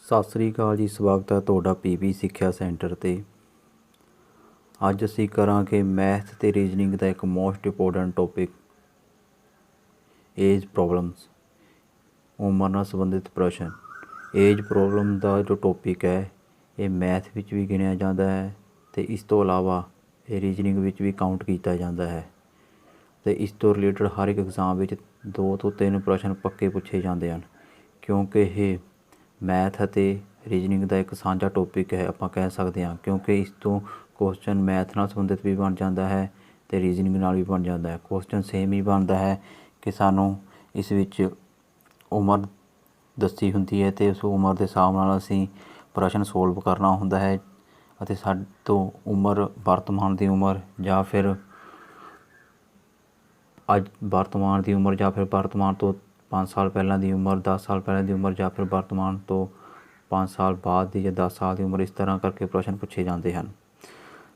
ਸਤਿ ਸ੍ਰੀ ਅਕਾਲ ਜੀ। ਸਵਾਗਤ ਹੈ ਤੁਹਾਡਾ ਪੀਬੀ ਸਿੱਖਿਆ ਸੈਂਟਰ 'ਤੇ। ਅੱਜ ਅਸੀਂ ਕਰਾਂਗੇ ਮੈਥ ਅਤੇ ਰੀਜਨਿੰਗ ਦਾ ਇੱਕ most important topic, age problems, ਉਮਰ ਨਾਲ ਸੰਬੰਧਿਤ ਪ੍ਰਸ਼ਨ। ਏਜ ਪ੍ਰੋਬਲਮ ਦਾ ਜੋ ਟੋਪਿਕ ਹੈ ਇਹ ਮੈਥ ਵਿੱਚ ਵੀ ਗਿਣਿਆ ਜਾਂਦਾ ਹੈ ਅਤੇ ਇਸ ਤੋਂ ਇਲਾਵਾ ਇਹ ਰੀਜਨਿੰਗ ਵਿੱਚ ਵੀ ਕਾਊਂਟ ਕੀਤਾ ਜਾਂਦਾ ਹੈ ਅਤੇ ਇਸ ਤੋਂ ਰਿਲੇਟਡ ਹਰ ਇੱਕ ਐਗਜ਼ਾਮ ਵਿੱਚ 2 ਤੋਂ 3 ਪ੍ਰਸ਼ਨ ਪੱਕੇ ਪੁੱਛੇ ਜਾਂਦੇ ਹਨ। ਕਿਉਂਕਿ ਇਹ ਮੈਥ ਅਤੇ ਰੀਜਨਿੰਗ ਦਾ ਇੱਕ ਸਾਂਝਾ ਟੋਪਿਕ ਹੈ ਆਪਾਂ ਕਹਿ ਸਕਦੇ ਹਾਂ, ਕਿਉਂਕਿ ਇਸ ਤੋਂ ਕੁਐਸਚਨ ਮੈਥ ਨਾਲ ਸੰਬੰਧਿਤ ਵੀ ਬਣ ਜਾਂਦਾ ਹੈ ਅਤੇ ਰੀਜਨਿੰਗ ਨਾਲ ਵੀ ਬਣ ਜਾਂਦਾ ਹੈ। ਕੁਐਸਚਨ ਸੇਮ ਹੀ ਬਣਦਾ ਹੈ ਕਿ ਸਾਨੂੰ ਇਸ ਵਿੱਚ ਉਮਰ ਦੱਸੀ ਹੁੰਦੀ ਹੈ ਅਤੇ ਉਸ ਉਮਰ ਦੇ ਹਿਸਾਬ ਨਾਲ ਅਸੀਂ ਪ੍ਰਸ਼ਨ ਸੋਲਵ ਕਰਨਾ ਹੁੰਦਾ ਹੈ ਅਤੇ ਸਾਡੇ ਤੋਂ ਉਮਰ ਵਰਤਮਾਨ ਦੀ ਉਮਰ ਜਾਂ ਫਿਰ ਵਰਤਮਾਨ ਤੋਂ 5 ਸਾਲ ਪਹਿਲਾਂ ਦੀ ਉਮਰ, 10 ਸਾਲ ਪਹਿਲਾਂ ਦੀ ਉਮਰ ਜਾਂ ਫਿਰ ਵਰਤਮਾਨ ਤੋਂ 5 ਸਾਲ ਬਾਅਦ ਦੀ ਜਾਂ 10 ਸਾਲ ਦੀ ਉਮਰ, ਇਸ ਤਰ੍ਹਾਂ ਕਰਕੇ ਪ੍ਰਸ਼ਨ ਪੁੱਛੇ ਜਾਂਦੇ ਹਨ।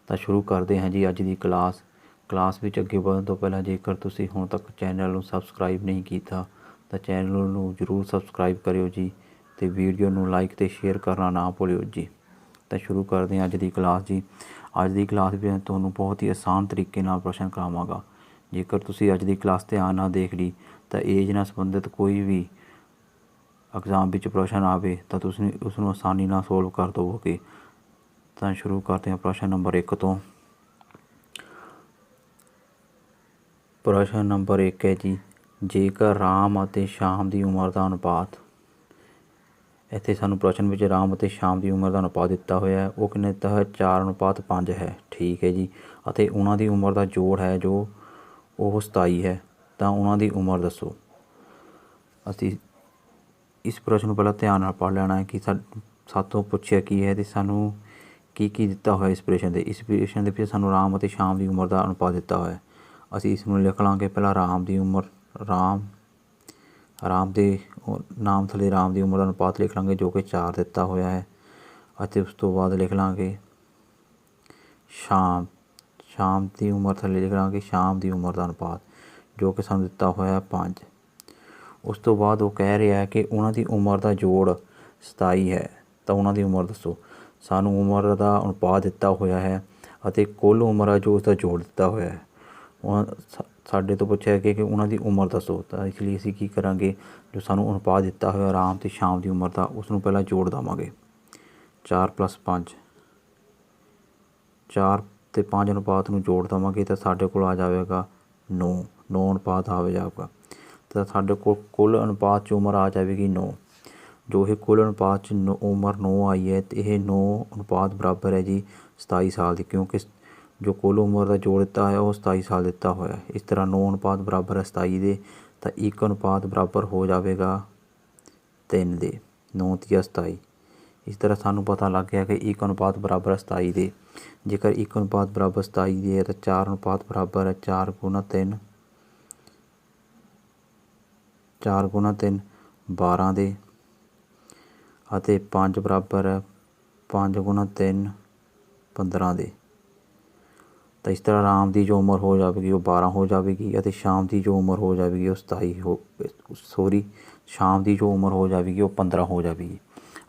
ਤਾਂ ਸ਼ੁਰੂ ਕਰਦੇ ਹਾਂ ਜੀ ਅੱਜ ਦੀ ਕਲਾਸ ਵਿੱਚ ਅੱਗੇ ਵਧਣ ਤੋਂ ਪਹਿਲਾਂ ਜੇਕਰ ਤੁਸੀਂ ਹੁਣ ਤੱਕ ਚੈਨਲ ਨੂੰ ਸਬਸਕ੍ਰਾਈਬ ਨਹੀਂ ਕੀਤਾ ਤਾਂ ਚੈਨਲ ਨੂੰ ਜ਼ਰੂਰ ਸਬਸਕ੍ਰਾਈਬ ਕਰਿਓ ਜੀ ਅਤੇ ਵੀਡੀਓ ਨੂੰ ਲਾਈਕ ਅਤੇ ਸ਼ੇਅਰ ਕਰਨਾ ਨਾ ਭੁੱਲਿਓ ਜੀ। ਤਾਂ ਸ਼ੁਰੂ ਕਰਦੇ ਹਾਂ ਅੱਜ ਦੀ ਕਲਾਸ ਜੀ। ਅੱਜ ਦੀ ਕਲਾਸ ਵਿੱਚ ਮੈਂ ਤੁਹਾਨੂੰ ਬਹੁਤ ਹੀ ਆਸਾਨ ਤਰੀਕੇ ਨਾਲ ਪ੍ਰਸ਼ਨ ਕਰਾਵਾਂਗਾ। ਜੇਕਰ ਤੁਸੀਂ ਅੱਜ ਦੀ ਕਲਾਸ ਧਿਆਨ ਨਾਲ ਦੇਖ ਲਈ ਤਾਂ ਏਜ ਨਾਲ ਸੰਬੰਧਿਤ ਕੋਈ ਵੀ ਐਗਜ਼ਾਮ ਵਿੱਚ ਪ੍ਰਸ਼ਨ ਆਵੇ ਤਾਂ ਤੁਸੀਂ ਉਸਨੂੰ ਆਸਾਨੀ ਨਾਲ ਸੋਲਵ ਕਰ ਦੇਵੋਗੇ। ਤਾਂ ਸ਼ੁਰੂ ਕਰਦੇ ਹਾਂ ਪ੍ਰਸ਼ਨ ਨੰਬਰ 1 ਤੋਂ। ਪ੍ਰਸ਼ਨ ਨੰਬਰ 1 ਹੈ ਜੀ, ਜੇਕਰ ਰਾਮ ਅਤੇ ਸ਼ਾਮ ਦੀ ਉਮਰ ਦਾ ਅਨੁਪਾਤ। ਇੱਥੇ ਸਾਨੂੰ ਪ੍ਰਸ਼ਨ ਵਿੱਚ ਰਾਮ ਅਤੇ ਸ਼ਾਮ ਦੀ ਉਮਰ ਦਾ ਅਨੁਪਾਤ ਦਿੱਤਾ ਹੋਇਆ ਹੈ। ਉਹ ਕਿੰਨਾ ਦਿੱਤਾ ਹੋਇਆ? 4:5 ਹੈ। ਠੀਕ ਹੈ ਜੀ। ਅਤੇ ਉਹਨਾਂ ਦੀ ਉਮਰ ਦਾ ਜੋੜ ਹੈ ਜੋ ਉਹ 27 ਹੈ। ਤਾਂ ਉਹਨਾਂ ਦੀ ਉਮਰ ਦੱਸੋ। ਅਸੀਂ ਇਸ ਪ੍ਰਸ਼ਨ ਨੂੰ ਪਹਿਲਾਂ ਧਿਆਨ ਨਾਲ ਪੜ੍ਹ ਲੈਣਾ ਹੈ ਕਿ ਸਾਤੋਂ ਪੁੱਛਿਆ ਕੀ ਹੈ ਅਤੇ ਸਾਨੂੰ ਕੀ ਦਿੱਤਾ ਹੋਇਆ ਇਸ ਪ੍ਰਸ਼ਨ ਦੇ। ਇਸ ਪ੍ਰਸ਼ਨ ਦੇ ਵਿੱਚ ਸਾਨੂੰ ਰਾਮ ਅਤੇ ਸ਼ਾਮ ਦੀ ਉਮਰ ਦਾ ਅਨੁਪਾਤ ਦਿੱਤਾ ਹੋਇਆ। ਅਸੀਂ ਇਸ ਨੂੰ ਲਿਖ ਲਾਂਗੇ ਪਹਿਲਾਂ ਰਾਮ ਦੀ ਉਮਰ, ਰਾਮ ਦੇ ਨਾਮ ਥੱਲੇ ਰਾਮ ਦੀ ਉਮਰ ਦਾ ਅਨੁਪਾਤ ਲਿਖ ਲਾਂਗੇ ਜੋ ਕਿ 4 ਦਿੱਤਾ ਹੋਇਆ ਹੈ। ਅਤੇ ਉਸ ਤੋਂ ਬਾਅਦ ਲਿਖ ਲਾਂਗੇ ਸ਼ਾਮ ਦੀ ਉਮਰ ਥੱਲੇ ਲਿਖ ਲਾਂਗੇ ਸ਼ਾਮ ਦੀ ਉਮਰ ਦਾ ਅਨੁਪਾਤ ਜੋ ਕਿ ਸਾਨੂੰ ਦਿੱਤਾ ਹੋਇਆ 5। ਉਸ ਤੋਂ ਬਾਅਦ ਉਹ ਕਹਿ ਰਿਹਾ ਕਿ ਉਹਨਾਂ ਦੀ ਉਮਰ ਦਾ ਜੋੜ 27 ਹੈ। ਤਾਂ ਉਹਨਾਂ ਦੀ ਉਮਰ ਦੱਸੋ। ਸਾਨੂੰ ਉਮਰ ਦਾ ਅਨੁਪਾਤ ਦਿੱਤਾ ਹੋਇਆ ਹੈ ਅਤੇ ਕੁੱਲ ਉਮਰ ਹੈ ਜੋ ਉਸਦਾ ਜੋੜ ਦਿੱਤਾ ਹੋਇਆ ਹੈ। ਸਾਡੇ ਤੋਂ ਪੁੱਛਿਆ ਕਿ ਉਹਨਾਂ ਦੀ ਉਮਰ ਦੱਸੋ। ਤਾਂ ਇਸ ਲਈ ਅਸੀਂ ਕੀ ਕਰਾਂਗੇ, ਜੋ ਸਾਨੂੰ ਅਨੁਪਾਤ ਦਿੱਤਾ ਹੋਇਆ ਰਾਮ ਅਤੇ ਸ਼ਾਮ ਦੀ ਉਮਰ ਦਾ ਉਸ ਨੂੰ ਪਹਿਲਾਂ ਜੋੜ ਦੇਵਾਂਗੇ। 4 + 5, 4 ਅਤੇ 5 ਅਨੁਪਾਤ ਨੂੰ ਜੋੜ ਦੇਵਾਂਗੇ ਤਾਂ ਸਾਡੇ ਕੋਲ ਆ ਜਾਵੇਗਾ 9 ਅਨੁਪਾਤ ਆ ਜਾਵੇਗਾ। ਤਾਂ ਸਾਡੇ ਕੋਲ ਕੁੱਲ ਅਨੁਪਾਤ 'ਚ ਉਮਰ ਆ ਜਾਵੇਗੀ 9। ਜੋ ਇਹ ਕੁੱਲ ਅਨੁਪਾਤ 'ਚ ਉਮਰ 9 ਆਈ ਹੈ ਅਤੇ ਇਹ 9 ਅਨੁਪਾਤ ਬਰਾਬਰ ਹੈ ਜੀ 27 ਸਾਲ ਦੀ, ਕਿਉਂਕਿ ਜੋ ਕੁੱਲ ਉਮਰ ਦਾ ਜੋੜ ਦਿੱਤਾ ਹੈ ਉਹ 27 ਸਾਲ ਦਿੱਤਾ ਹੋਇਆ। ਇਸ ਤਰ੍ਹਾਂ 9 ਅਨੁਪਾਤ ਬਰਾਬਰ ਹੈ 27 ਦੇ, ਤਾਂ 1 ਅਨੁਪਾਤ ਬਰਾਬਰ ਹੋ ਜਾਵੇਗਾ 3 ਦੇ। 9 × 27। ਇਸ ਤਰ੍ਹਾਂ ਸਾਨੂੰ ਪਤਾ ਲੱਗ ਗਿਆ ਕਿ 1 ਅਨੁਪਾਤ ਬਰਾਬਰ ਹੈ 27 ਦੇ। ਜੇਕਰ 1 ਅਨੁਪਾਤ ਬਰਾਬਰ 27 ਦੇ ਹੈ ਤਾਂ 4 ਅਨੁਪਾਤ ਬਰਾਬਰ ਹੈ 4 × 3, 4 × 3 12 ਦੇ, ਅਤੇ 5 ਬਰਾਬਰ ਹੈ 5 × 3 15 ਦੇ। ਤਾਂ ਇਸ ਤਰ੍ਹਾਂ ਰਾਮ ਦੀ ਜੋ ਉਮਰ ਹੋ ਜਾਵੇਗੀ ਉਹ 12 ਹੋ ਜਾਵੇਗੀ ਅਤੇ ਸ਼ਾਮ ਦੀ ਜੋ ਉਮਰ ਹੋ ਜਾਵੇਗੀ ਉਹ ਸ਼ਾਮ ਦੀ ਜੋ ਉਮਰ ਹੋ ਜਾਵੇਗੀ ਉਹ 15 ਹੋ ਜਾਵੇਗੀ।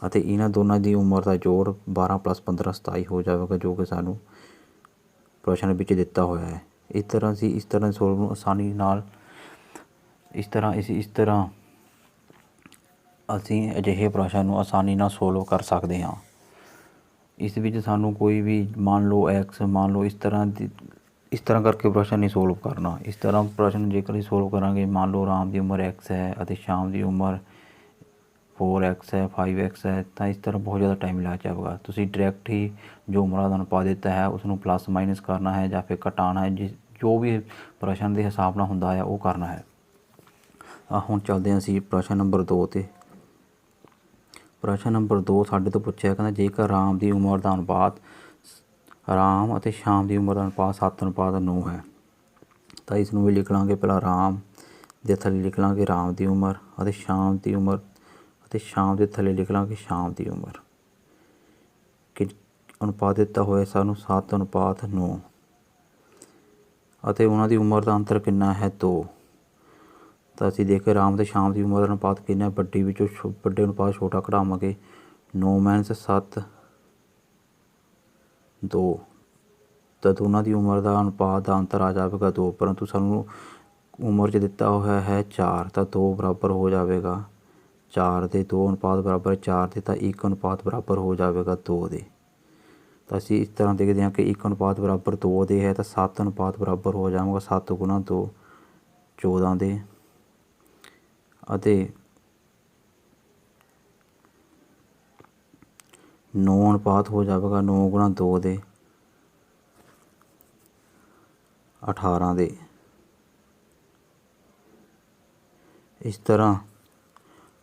ਅਤੇ ਇਹਨਾਂ ਦੋਨਾਂ ਦੀ ਉਮਰ ਦਾ ਜੋੜ 12 + 15 27 ਹੋ ਜਾਵੇਗਾ ਜੋ ਕਿ ਸਾਨੂੰ ਪ੍ਰਸ਼ਨ ਵਿੱਚ ਦਿੱਤਾ ਹੋਇਆ ਹੈ। ਇਸ ਤਰ੍ਹਾਂ ਸੋਲਵ ਨੂੰ ਆਸਾਨੀ ਨਾਲ ਅਸੀਂ ਅਜਿਹੇ ਪ੍ਰਸ਼ਨ ਨੂੰ ਆਸਾਨੀ ਨਾਲ ਸੋਲਵ ਕਰ ਸਕਦੇ ਹਾਂ। ਇਸ ਵਿੱਚ ਸਾਨੂੰ ਕੋਈ ਵੀ ਮੰਨ ਲਓ x, ਮੰਨ ਲਓ ਇਸ ਤਰ੍ਹਾਂ ਕਰਕੇ ਪ੍ਰਸ਼ਨ ਨਹੀਂ ਸੋਲਵ ਕਰਨਾ। ਇਸ ਤਰ੍ਹਾਂ ਪ੍ਰਸ਼ਨ ਜੇਕਰ ਅਸੀਂ ਸੋਲਵ ਕਰਾਂਗੇ, ਮੰਨ ਲਓ ਰਾਮ ਦੀ ਉਮਰ x ਹੈ ਅਤੇ ਸ਼ਾਮ ਦੀ ਉਮਰ 4x ਹੈ, 5x ਹੈ, ਤਾਂ ਇਸ ਤਰ੍ਹਾਂ ਬਹੁਤ ਜ਼ਿਆਦਾ ਟਾਈਮ ਲੱਗ ਜਾਵੇਗਾ। ਤੁਸੀਂ ਡਾਇਰੈਕਟ ਹੀ ਜੋ ਉਮਰਾਂ ਦਾ ਅਨੁਪਾਤ ਦਿੱਤਾ ਹੈ ਉਸਨੂੰ ਪਲੱਸ ਮਾਈਨਸ ਕਰਨਾ ਹੈ ਜਾਂ ਫਿਰ ਘਟਾਉਣਾ ਹੈ, ਜੋ ਵੀ ਪ੍ਰਸ਼ਨ ਦੇ ਹਿਸਾਬ ਨਾਲ ਹੁੰਦਾ ਹੈ ਉਹ ਕਰਨਾ ਹੈ। ਹੁਣ ਚੱਲਦੇ ਹਾਂ ਅਸੀਂ ਪ੍ਰਸ਼ਨ ਨੰਬਰ 2 'ਤੇ। ਪ੍ਰਸ਼ਨ ਨੰਬਰ 2 ਸਾਡੇ ਤੋਂ ਪੁੱਛਿਆ, ਕਹਿੰਦਾ ਜੇਕਰ ਰਾਮ ਅਤੇ ਸ਼ਾਮ ਦੀ ਉਮਰ ਦਾ ਅਨੁਪਾਤ 7:9 ਹੈ ਤਾਂ ਇਸ ਨੂੰ ਵੀ ਲਿਖ ਲਾਂਗੇ ਪਹਿਲਾਂ ਰਾਮ ਦੇ ਥੱਲੇ ਲਿਖ ਲਾਂਗੇ ਰਾਮ ਦੀ ਉਮਰ ਅਤੇ ਸ਼ਾਮ ਦੀ ਉਮਰ, ਅਤੇ ਸ਼ਾਮ ਦੇ ਥੱਲੇ ਲਿਖ ਲਾਂਗੇ ਸ਼ਾਮ ਦੀ ਉਮਰ। ਕਿ ਅਨੁਪਾਤ ਦਿੱਤਾ ਹੋਇਆ ਸਾਨੂੰ 7:9 ਅਤੇ ਉਹਨਾਂ ਦੀ ਉਮਰ ਦਾ ਅੰਤਰ ਕਿੰਨਾ ਹੈ 2। ਤਾਂ ਅਸੀਂ ਦੇਖ ਕੇ ਰਾਮ ਅਤੇ ਸ਼ਾਮ ਦੀ ਉਮਰ ਦਾ ਅਨੁਪਾਤ ਕਿੰਨਾ, ਵੱਡੇ ਵਿੱਚੋਂ ਵੱਡੇ ਅਨੁਪਾਤ ਛੋਟਾ ਕਢਾਵਾਂਗੇ 9 - 7 2 ਤਾਂ ਦੋਨਾਂ ਦੀ ਉਮਰ ਦਾ ਅਨੁਪਾਤ ਦਾ ਅੰਤਰ ਆ ਜਾਵੇਗਾ 2, ਪਰੰਤੂ ਸਾਨੂੰ ਉਮਰ 'ਚ ਦਿੱਤਾ ਹੋਇਆ ਹੈ 4, ਤਾਂ 2 ਬਰਾਬਰ ਹੋ ਜਾਵੇਗਾ 4 ਦੇ। 2 ਅਨੁਪਾਤ ਬਰਾਬਰ 4 ਦੇ, ਤਾਂ 1 ਅਨੁਪਾਤ ਬਰਾਬਰ ਹੋ ਜਾਵੇਗਾ 2 ਦੇ। ਤਾਂ ਅਸੀਂ ਇਸ ਤਰ੍ਹਾਂ ਦੇਖਦੇ ਹਾਂ ਕਿ 1 ਅਨੁਪਾਤ ਬਰਾਬਰ 2 ਦੇ ਹੈ, ਤਾਂ 7 ਅਨੁਪਾਤ ਬਰਾਬਰ ਹੋ ਜਾਵੇਗਾ 7 × 2 14 ਦੇ, ਅਤੇ 9 ਅਨੁਪਾਤ ਹੋ ਜਾਵੇਗਾ 9 × 2 ਦੇ 18 ਦੇ। ਇਸ ਤਰ੍ਹਾਂ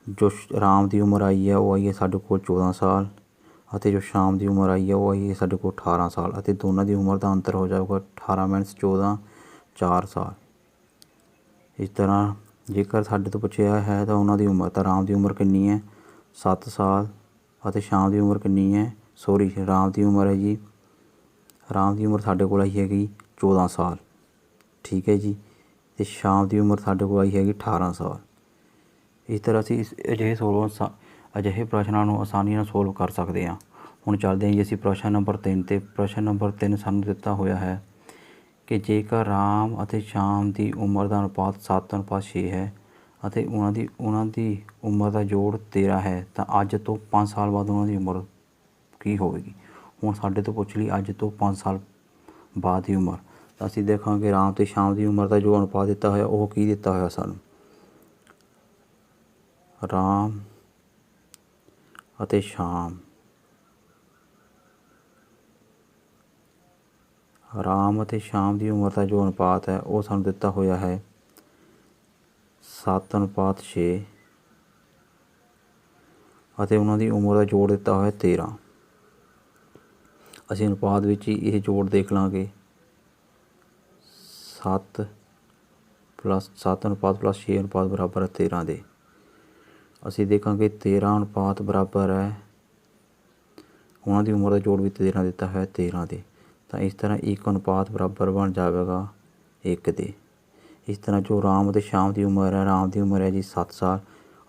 ਜੋ ਰਾਮ ਦੀ ਉਮਰ ਆਈ ਹੈ ਉਹ ਆਈ ਹੈ ਸਾਡੇ ਕੋਲ 14 ਸਾਲ, ਅਤੇ ਜੋ ਸ਼ਾਮ ਦੀ ਉਮਰ ਆਈ ਹੈ ਉਹ ਆਈ ਹੈ ਸਾਡੇ ਕੋਲ 18 ਸਾਲ, ਅਤੇ ਦੋਨਾਂ ਦੀ ਉਮਰ ਦਾ ਅੰਤਰ ਹੋ ਜਾਊਗਾ 18 - 14 4 ਸਾਲ। ਇਸ ਤਰ੍ਹਾਂ ਜੇਕਰ ਸਾਡੇ ਤੋਂ ਪੁੱਛਿਆ ਹੈ ਤਾਂ ਉਹਨਾਂ ਦੀ ਉਮਰ, ਤਾਂ ਰਾਮ ਦੀ ਉਮਰ ਕਿੰਨੀ ਹੈ 7 ਸਾਲ, ਅਤੇ ਸ਼ਾਮ ਦੀ ਉਮਰ ਕਿੰਨੀ ਹੈ, ਰਾਮ ਦੀ ਉਮਰ ਹੈ ਜੀ, ਰਾਮ ਦੀ ਉਮਰ ਸਾਡੇ ਕੋਲ ਆਈ ਹੈਗੀ 14 ਸਾਲ, ਠੀਕ ਹੈ ਜੀ, ਅਤੇ ਸ਼ਾਮ ਦੀ ਉਮਰ ਸਾਡੇ ਕੋਲ ਆਈ ਹੈਗੀ 18 ਸਾਲ। ਇਸ ਤਰ੍ਹਾਂ ਅਸੀਂ ਅਜਿਹੇ ਪ੍ਰਸ਼ਨਾਂ ਨੂੰ ਆਸਾਨੀ ਨਾਲ ਸੋਲਵ ਕਰ ਸਕਦੇ ਹਾਂ। ਹੁਣ ਚੱਲਦੇ ਹਾਂ ਜੀ ਅਸੀਂ ਪ੍ਰਸ਼ਨ ਨੰਬਰ 3 'ਤੇ। ਪ੍ਰਸ਼ਨ ਨੰਬਰ 3 ਸਾਨੂੰ ਦਿੱਤਾ ਹੋਇਆ ਹੈ ਕਿ ਜੇਕਰ ਰਾਮ ਅਤੇ ਸ਼ਾਮ ਦੀ ਉਮਰ ਦਾ ਅਨੁਪਾਤ 7:6 ਹੈ ਅਤੇ ਉਹਨਾਂ ਦੀ ਉਮਰ ਦਾ ਜੋੜ 13 ਹੈ, ਤਾਂ ਅੱਜ ਤੋਂ 5 ਸਾਲ ਬਾਅਦ ਉਹਨਾਂ ਦੀ ਉਮਰ ਕੀ ਹੋਵੇਗੀ। ਹੁਣ ਸਾਡੇ ਤੋਂ ਪੁੱਛ ਲਈ ਅੱਜ ਤੋਂ 5 ਸਾਲ ਬਾਅਦ ਦੀ ਉਮਰ, ਤਾਂ ਅਸੀਂ ਦੇਖਾਂਗੇ ਰਾਮ ਅਤੇ ਸ਼ਾਮ ਦੀ ਉਮਰ ਦਾ ਜੋ ਅਨੁਪਾਤ ਦਿੱਤਾ ਹੋਇਆ ਉਹ ਕੀ ਦਿੱਤਾ ਹੋਇਆ ਸਾਨੂੰ। ਰਾਮ ਅਤੇ ਸ਼ਾਮ, ਰਾਮ ਅਤੇ ਸ਼ਾਮ ਦੀ ਉਮਰ ਦਾ ਜੋ ਅਨੁਪਾਤ ਹੈ ਉਹ ਸਾਨੂੰ ਦਿੱਤਾ ਹੋਇਆ ਹੈ 7:6, ਅਤੇ ਉਹਨਾਂ ਦੀ ਉਮਰ ਦਾ ਜੋੜ ਦਿੱਤਾ ਹੋਇਆ 13। ਅਸੀਂ ਅਨੁਪਾਤ ਵਿੱਚ ਹੀ ਇਹ ਜੋੜ ਦੇਖ ਲਾਂਗੇ। 7 + 7 ਅਨੁਪਾਤ + 6 ਅਨੁਪਾਤ ਬਰਾਬਰ ਹੈ 13 ਦੇ। ਅਸੀਂ ਦੇਖਾਂਗੇ 13 ਅਨੁਪਾਤ ਬਰਾਬਰ ਹੈ, ਉਹਨਾਂ ਦੀ ਉਮਰ ਦਾ ਜੋੜ ਵੀ 13 ਦਿੱਤਾ ਹੋਇਆ 13 ਦੇ, ਤਾਂ ਇਸ ਤਰ੍ਹਾਂ 1 ਅਨੁਪਾਤ ਬਰਾਬਰ ਬਣ ਜਾਵੇਗਾ 1 ਦੇ। ਇਸ ਤਰ੍ਹਾਂ ਜੋ ਰਾਮ ਅਤੇ ਸ਼ਾਮ ਦੀ ਉਮਰ ਹੈ, ਰਾਮ ਦੀ ਉਮਰ ਹੈ ਜੀ 7 ਸਾਲ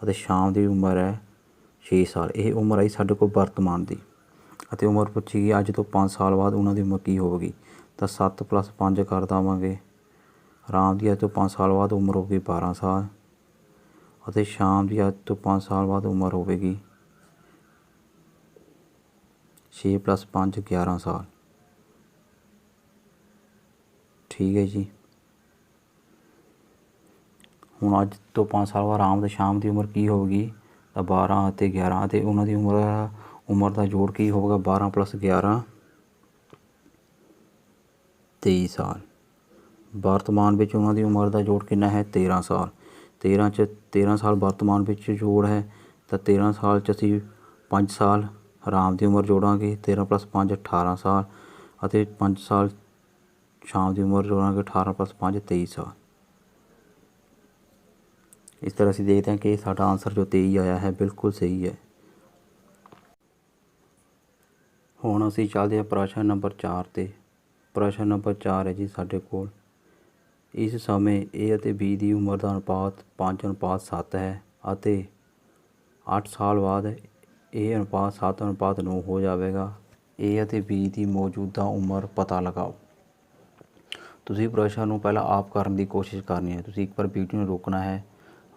ਅਤੇ ਸ਼ਾਮ ਦੀ ਉਮਰ ਹੈ 6 ਸਾਲ। ਇਹ ਉਮਰ ਆਈ ਸਾਡੇ ਕੋਲ ਵਰਤਮਾਨ ਦੀ, ਅਤੇ ਉਮਰ ਪੁੱਛੀ ਗਈ ਅੱਜ ਤੋਂ 5 ਸਾਲ ਬਾਅਦ ਉਹਨਾਂ ਦੀ ਉਮਰ ਕੀ ਹੋਵੇਗੀ, ਤਾਂ 7 + 5 ਕਰ ਦੇਵਾਂਗੇ। ਰਾਮ ਦੀ ਅੱਜ ਤੋਂ 5 ਸਾਲ ਬਾਅਦ ਉਮਰ ਹੋਵੇਗੀ 12 ਸਾਲ, ਅਤੇ ਸ਼ਾਮ ਦੀ ਅੱਜ ਤੋਂ 5 ਸਾਲ ਬਾਅਦ ਉਮਰ ਹੋਵੇਗੀ 6 + 5 11 ਸਾਲ, ਠੀਕ ਹੈ ਜੀ। ਹੁਣ ਅੱਜ ਤੋਂ 5 ਸਾਲ ਬਾਅਦ ਰਾਮ ਅਤੇ ਸ਼ਾਮ ਦੀ ਉਮਰ ਕੀ ਹੋਵੇਗੀ, ਤਾਂ 12 ਅਤੇ 11, ਅਤੇ ਉਹਨਾਂ ਦੀ ਉਮਰ ਦਾ ਜੋੜ ਕੀ ਹੋਵੇਗਾ 12 + 11 23 ਸਾਲ। ਵਰਤਮਾਨ ਵਿੱਚ ਉਹਨਾਂ ਦੀ ਉਮਰ ਦਾ ਜੋੜ ਕਿੰਨਾ ਹੈ 13 ਸਾਲ। 13 ਸਾਲ ਵਰਤਮਾਨ ਵਿੱਚ ਜੋੜ ਹੈ, ਤਾਂ 13 ਸਾਲ 'ਚ ਅਸੀਂ 5 ਸਾਲ ਰਾਮ ਦੀ ਉਮਰ ਜੋੜਾਂਗੇ, 13 + 5 18 ਸਾਲ, ਅਤੇ 5 ਸਾਲ ਸ਼ਾਮ ਦੀ ਉਮਰ ਜੋੜਾਂਗੇ 18 + 5 23 ਸਾਲ। ਇਸ ਤਰ੍ਹਾਂ ਅਸੀਂ ਦੇਖਦੇ ਹਾਂ ਕਿ ਸਾਡਾ ਆਨਸਰ ਜੋ 23 ਆਇਆ ਹੈ ਬਿਲਕੁਲ ਸਹੀ ਹੈ। ਹੁਣ ਅਸੀਂ ਚੱਲਦੇ ਹਾਂ ਪ੍ਰਸ਼ਨ ਨੰਬਰ 4 'ਤੇ। ਪ੍ਰਸ਼ਨ ਨੰਬਰ 4 ਹੈ ਜੀ ਸਾਡੇ ਕੋਲ, ਇਸ ਸਮੇਂ A ਅਤੇ B ਦੀ ਉਮਰ ਦਾ ਅਨੁਪਾਤ 5:7 ਹੈ, ਅਤੇ 8 ਸਾਲ ਬਾਅਦ ਇਹ ਅਨੁਪਾਤ 7:9 ਹੋ ਜਾਵੇਗਾ। A ਅਤੇ B ਦੀ ਮੌਜੂਦਾ ਉਮਰ ਪਤਾ ਲਗਾਓ। ਤੁਸੀਂ ਪ੍ਰਸ਼ਨ ਨੂੰ ਪਹਿਲਾਂ ਆਪ ਕਰਨ ਦੀ ਕੋਸ਼ਿਸ਼ ਕਰਨੀ ਹੈ। ਤੁਸੀਂ ਇੱਕ ਵਾਰ ਵੀਡੀਓ ਨੂੰ ਰੋਕਣਾ ਹੈ,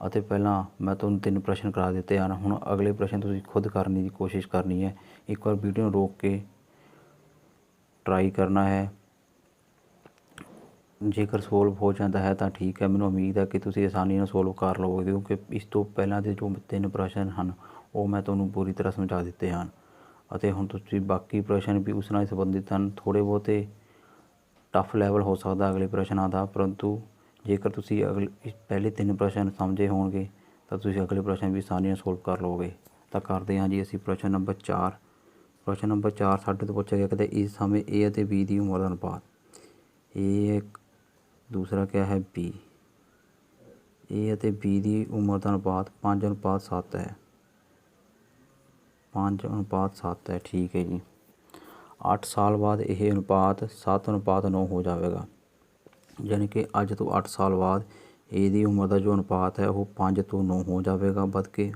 ਅਤੇ ਪਹਿਲਾਂ ਮੈਂ ਤੁਹਾਨੂੰ 3 ਪ੍ਰਸ਼ਨ ਕਰਾ ਦਿੱਤੇ ਹਨ। ਹੁਣ ਅਗਲੇ ਪ੍ਰਸ਼ਨ ਤੁਸੀਂ ਖੁਦ ਕਰਨ ਦੀ ਕੋਸ਼ਿਸ਼ ਕਰਨੀ ਹੈ। ਇੱਕ ਵਾਰ ਵੀਡੀਓ ਨੂੰ ਰੋਕ ਕੇ ਟਰਾਈ ਕਰਨਾ ਹੈ। ਜੇਕਰ ਸੋਲਵ ਹੋ ਜਾਂਦਾ ਹੈ ਤਾਂ ਠੀਕ ਹੈ, ਮੈਨੂੰ ਉਮੀਦ ਹੈ ਕਿ ਤੁਸੀਂ ਆਸਾਨੀ ਨਾਲ ਸੋਲਵ ਕਰ ਲਓਗੇ, ਕਿਉਂਕਿ ਇਸ ਤੋਂ ਪਹਿਲਾਂ ਦੇ ਜੋ 3 ਪ੍ਰਸ਼ਨ ਹਨ ਉਹ ਮੈਂ ਤੁਹਾਨੂੰ ਪੂਰੀ ਤਰ੍ਹਾਂ ਸਮਝਾ ਦਿੱਤੇ ਹਨ, ਅਤੇ ਹੁਣ ਤੁਸੀਂ ਬਾਕੀ ਪ੍ਰਸ਼ਨ ਵੀ ਉਸ ਨਾਲ ਸੰਬੰਧਿਤ ਹਨ। ਥੋੜ੍ਹੇ ਬਹੁਤੇ ਟਫ ਲੈਵਲ ਹੋ ਸਕਦਾ ਅਗਲੇ ਪ੍ਰਸ਼ਨਾਂ ਦਾ, ਪਰੰਤੂ ਜੇਕਰ ਤੁਸੀਂ ਪਹਿਲੇ 3 ਪ੍ਰਸ਼ਨ ਸਮਝੇ ਹੋਣਗੇ ਤਾਂ ਤੁਸੀਂ ਅਗਲੇ ਪ੍ਰਸ਼ਨ ਵੀ ਆਸਾਨੀ ਨਾਲ ਸੋਲਵ ਕਰ ਲਓਗੇ। ਤਾਂ ਕਰਦੇ ਹਾਂ ਜੀ ਅਸੀਂ ਪ੍ਰਸ਼ਨ ਨੰਬਰ 4। ਪ੍ਰਸ਼ਨ ਨੰਬਰ 4 ਸਾਡੇ ਤੋਂ ਪੁੱਛਿਆ ਗਿਆ ਕਿ ਇਸ ਸਮੇਂ A ਅਤੇ B ਦੀ ਉਮਰ ਦਾ ਅਨੁਪਾਤ। A ਦੂਸਰਾ ਕਿਆ ਹੈ B। A ਅਤੇ B ਦੀ ਉਮਰ ਦਾ ਅਨੁਪਾਤ 5:7 ਹੈ। 5:7 ਹੈ, ਠੀਕ ਹੈ ਜੀ। 8 ਸਾਲ ਬਾਅਦ ਇਹ ਅਨੁਪਾਤ 7:9 ਹੋ ਜਾਵੇਗਾ, ਯਾਨੀ ਕਿ ਅੱਜ ਤੋਂ 8 ਸਾਲ ਬਾਅਦ A ਦੀ ਉਮਰ ਦਾ ਜੋ ਅਨੁਪਾਤ ਹੈ ਉਹ 5:9 ਹੋ ਜਾਵੇਗਾ ਵੱਧ ਕੇ,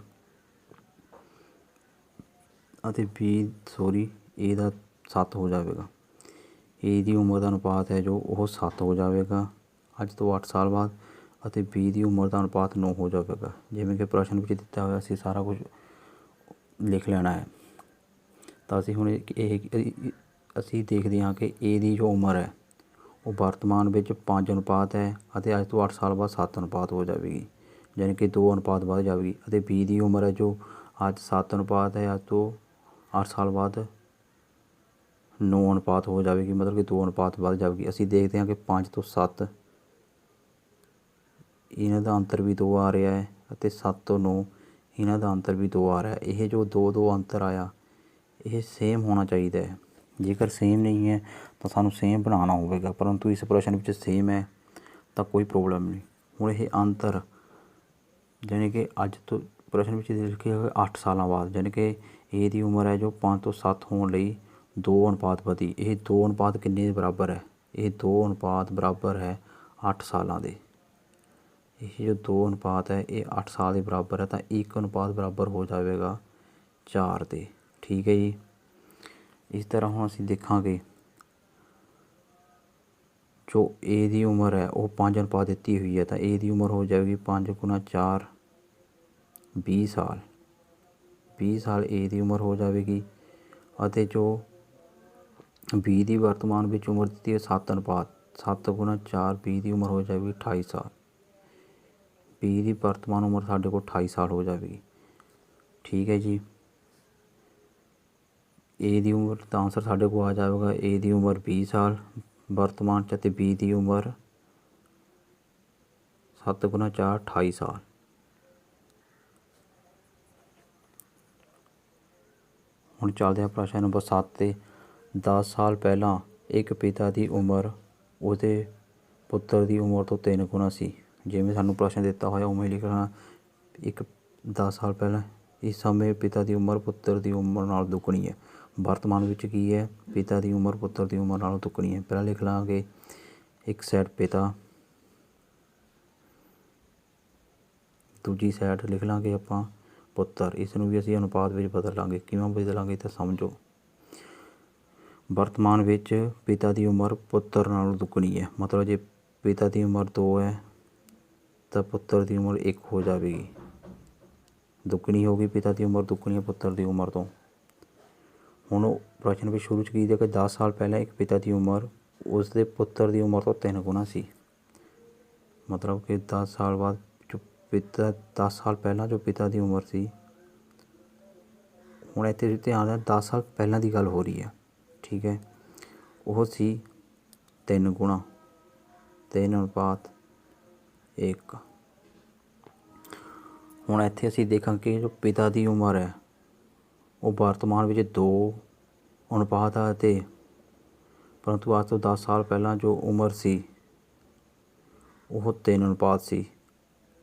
ਅਤੇ A ਦਾ 7 ਹੋ ਜਾਵੇਗਾ। A ਦੀ ਉਮਰ ਦਾ ਅਨੁਪਾਤ ਹੈ ਜੋ ਉਹ 7 ਹੋ ਜਾਵੇਗਾ ਅੱਜ ਤੋਂ 8 ਸਾਲ ਬਾਅਦ, ਅਤੇ B ਦੀ ਉਮਰ ਦਾ ਅਨੁਪਾਤ 9 ਹੋ ਜਾਵੇਗਾ। ਜਿਵੇਂ ਕਿ ਪ੍ਰਸ਼ਨ ਵਿੱਚ ਦਿੱਤਾ ਹੋਇਆ ਅਸੀਂ ਸਾਰਾ ਕੁਝ ਲਿਖ ਲੈਣਾ ਹੈ। ਤਾਂ ਅਸੀਂ ਹੁਣ ਅਸੀਂ ਦੇਖਦੇ ਹਾਂ ਕਿ A ਦੀ ਜੋ ਉਮਰ ਹੈ ਉਹ ਵਰਤਮਾਨ ਵਿੱਚ 5 ਅਨੁਪਾਤ ਹੈ ਅਤੇ ਅੱਜ ਤੋਂ 8 ਸਾਲ ਬਾਅਦ 7 ਅਨੁਪਾਤ ਹੋ ਜਾਵੇਗੀ, ਯਾਨੀ ਕਿ 2 ਅਨੁਪਾਤ ਵੱਧ ਜਾਵੇਗੀ। ਅਤੇ B ਦੀ ਉਮਰ ਹੈ ਜੋ ਅੱਜ 7 ਅਨੁਪਾਤ ਹੈ, ਅੱਜ ਤੋਂ 8 ਸਾਲ ਬਾਅਦ 9 ਅਨੁਪਾਤ ਹੋ ਜਾਵੇਗੀ, ਮਤਲਬ ਕਿ 2 ਅਨੁਪਾਤ ਵੱਧ ਜਾਵੇਗੀ। ਅਸੀਂ ਦੇਖਦੇ ਹਾਂ ਕਿ 5 ਤੋਂ 7 ਇਹਨਾਂ ਦਾ ਅੰਤਰ ਵੀ 2 ਆ ਰਿਹਾ ਹੈ, ਅਤੇ 7 ਤੋਂ 9 ਇਹਨਾਂ ਦਾ ਅੰਤਰ ਵੀ 2 ਆ ਰਿਹਾ ਹੈ। ਇਹ ਜੋ 2 ਅੰਤਰ ਆਇਆ ਇਹ ਸੇਮ ਹੋਣਾ ਚਾਹੀਦਾ ਹੈ। ਜੇਕਰ ਸੇਮ ਨਹੀਂ ਹੈ ਤਾਂ ਸਾਨੂੰ ਸੇਮ ਬਣਾਉਣਾ ਹੋਵੇਗਾ, ਪਰੰਤੂ ਇਸ ਪ੍ਰਸ਼ਨ ਵਿੱਚ ਸੇਮ ਹੈ ਤਾਂ ਕੋਈ ਪ੍ਰੋਬਲਮ ਨਹੀਂ। ਹੁਣ ਇਹ ਅੰਤਰ ਯਾਨੀ ਕਿ ਅੱਜ ਤੋਂ ਪ੍ਰਸ਼ਨ ਵਿੱਚ ਲਿਖਿਆ ਹੋਇਆ 8 ਸਾਲਾਂ ਬਾਅਦ, ਯਾਨੀ ਕਿ A ਦੀ ਉਮਰ ਹੈ ਜੋ 5 ਤੋਂ 7 ਹੋਣ ਲਈ 2 ਅਨੁਪਾਤ ਵਧੀ। ਇਹ 2 ਅਨੁਪਾਤ ਕਿੰਨੇ ਦੇ ਬਰਾਬਰ ਹੈ? ਇਹ 2 ਅਨੁਪਾਤ ਬਰਾਬਰ ਹੈ 8 ਸਾਲਾਂ ਦੇ। ਇਹ ਜੋ 2 ਅਨੁਪਾਤ ਹੈ ਇਹ 8 ਸਾਲ ਦੇ ਬਰਾਬਰ ਹੈ, ਤਾਂ 1 ਅਨੁਪਾਤ ਬਰਾਬਰ ਹੋ ਜਾਵੇਗਾ 4 ਦੇ। ਠੀਕ ਹੈ ਜੀ। ਇਸ ਤਰ੍ਹਾਂ ਹੁਣ ਅਸੀਂ ਦੇਖਾਂਗੇ ਜੋ A ਦੀ ਉਮਰ ਹੈ ਉਹ 5 ਅਨੁਪਾਤ ਦਿੱਤੀ ਹੋਈ ਹੈ, ਤਾਂ A ਦੀ ਉਮਰ ਹੋ ਜਾਵੇਗੀ 5 ਗੁਣਾ 4 20 ਸਾਲ। 20 ਸਾਲ A ਦੀ ਉਮਰ ਹੋ ਜਾਵੇਗੀ। ਅਤੇ ਜੋ B ਦੀ ਵਰਤਮਾਨ ਵਿੱਚ ਉਮਰ ਦਿੱਤੀ ਹੈ 7 ਅਨੁਪਾਤ 7 ਗੁਣਾ 4 20 ਦੀ ਉਮਰ ਹੋ ਜਾਵੇਗੀ 28 ਸਾਲ। B ਦੀ ਵਰਤਮਾਨ ਉਮਰ ਸਾਡੇ ਕੋਲ 28 ਸਾਲ ਹੋ ਜਾਵੇਗੀ। ਠੀਕ ਹੈ ਜੀ। A ਦੀ ਉਮਰ ਦਾ ਆਂਸਰ ਸਾਡੇ ਕੋਲ ਆ ਜਾਵੇਗਾ A ਦੀ ਉਮਰ 20 ਸਾਲ ਵਰਤਮਾਨ 'ਚ, ਅਤੇ B ਦੀ ਉਮਰ 7 ਗੁਣਾ 4 28 ਸਾਲ। ਹੁਣ ਚੱਲਦੇ ਹਾਂ ਪ੍ਰਸ਼ਨ ਨੰਬਰ 7 'ਤੇ। 10 ਸਾਲ ਪਹਿਲਾਂ ਇੱਕ ਪਿਤਾ ਦੀ ਉਮਰ ਉਹਦੇ ਪੁੱਤਰ ਦੀ ਉਮਰ ਤੋਂ 3 ਗੁਣਾ ਸੀ। ਜਿਵੇਂ ਸਾਨੂੰ ਪ੍ਰਸ਼ਨ ਦਿੱਤਾ ਹੋਇਆ ਉਵੇਂ ਲਿਖਣਾ। 10 ਸਾਲ ਪਹਿਲਾਂ ਇਸ ਸਮੇਂ ਪਿਤਾ ਦੀ ਉਮਰ ਪੁੱਤਰ ਦੀ ਉਮਰ ਨਾਲ ਦੁੱਗਣੀ ਹੈ। ਵਰਤਮਾਨ ਵਿੱਚ ਕੀ ਹੈ? ਪਿਤਾ ਦੀ ਉਮਰ ਪੁੱਤਰ ਦੀ ਉਮਰ ਨਾਲੋਂ ਦੁੱਗਣੀ ਹੈ। ਪਹਿਲਾਂ ਲਿਖ ਲਾਂਗੇ ਇੱਕ ਸਾਈਡ ਪਿਤਾ, ਦੂਜੀ ਸਾਈਡ ਲਿਖ ਲਾਂਗੇ ਆਪਾਂ ਪੁੱਤਰ। ਇਸ ਨੂੰ ਵੀ ਅਸੀਂ ਅਨੁਪਾਤ ਵਿੱਚ ਬਦਲ ਲਾਂਗੇ। ਕਿਵੇਂ ਬਦਲਾਂਗੇ ਤਾਂ ਸਮਝੋ। ਵਰਤਮਾਨ ਵਿੱਚ ਪਿਤਾ ਦੀ ਉਮਰ ਪੁੱਤਰ ਨਾਲੋਂ ਦੁੱਗਣੀ ਹੈ, ਮਤਲਬ ਜੇ ਪਿਤਾ ਦੀ ਉਮਰ 2 ਹੈ ਤਾਂ ਪੁੱਤਰ ਦੀ ਉਮਰ 1 ਹੋ ਜਾਵੇਗੀ। ਦੁੱਗਣੀ ਹੋ ਗਈ, ਪਿਤਾ ਦੀ ਉਮਰ ਦੁੱਗਣੀ ਹੈ ਪੁੱਤਰ ਦੀ ਉਮਰ ਤੋਂ। ਹੁਣ ਪ੍ਰਸ਼ਨ ਵਿੱਚ ਸ਼ੁਰੂ 'ਚ ਕੀ ਦੇਖਿਆ? 10 ਸਾਲ ਪਹਿਲਾਂ ਇੱਕ ਪਿਤਾ ਦੀ ਉਮਰ ਉਸ ਦੇ ਪੁੱਤਰ ਦੀ ਉਮਰ ਤੋਂ 3 ਗੁਣਾ ਸੀ। ਮਤਲਬ ਕਿ 10 ਸਾਲ ਬਾਅਦ ਜੋ 10 ਸਾਲ ਪਹਿਲਾਂ ਜੋ ਪਿਤਾ ਦੀ ਉਮਰ ਸੀ, ਹੁਣ ਇੱਥੇ ਧਿਆਨ ਨਾਲ 10 ਸਾਲ ਪਹਿਲਾਂ ਦੀ ਗੱਲ ਹੋ ਰਹੀ ਹੈ। ਠੀਕ ਹੈ। ਉਹ ਸੀ 3 ਗੁਣਾ 3 ਅਨੁਪਾਤ 1। ਹੁਣ ਇੱਥੇ ਅਸੀਂ ਦੇਖਾਂਗੇ ਜੋ ਪਿਤਾ ਦੀ ਉਮਰ ਹੈ ਉਹ ਵਰਤਮਾਨ ਵਿੱਚ 2 ਅਨੁਪਾਤ ਹੈ, ਅਤੇ ਪਰੰਤੂ ਅੱਜ ਤੋਂ 10 ਸਾਲ ਪਹਿਲਾਂ ਜੋ ਉਮਰ ਸੀ ਉਹ 3 ਅਨੁਪਾਤ ਸੀ,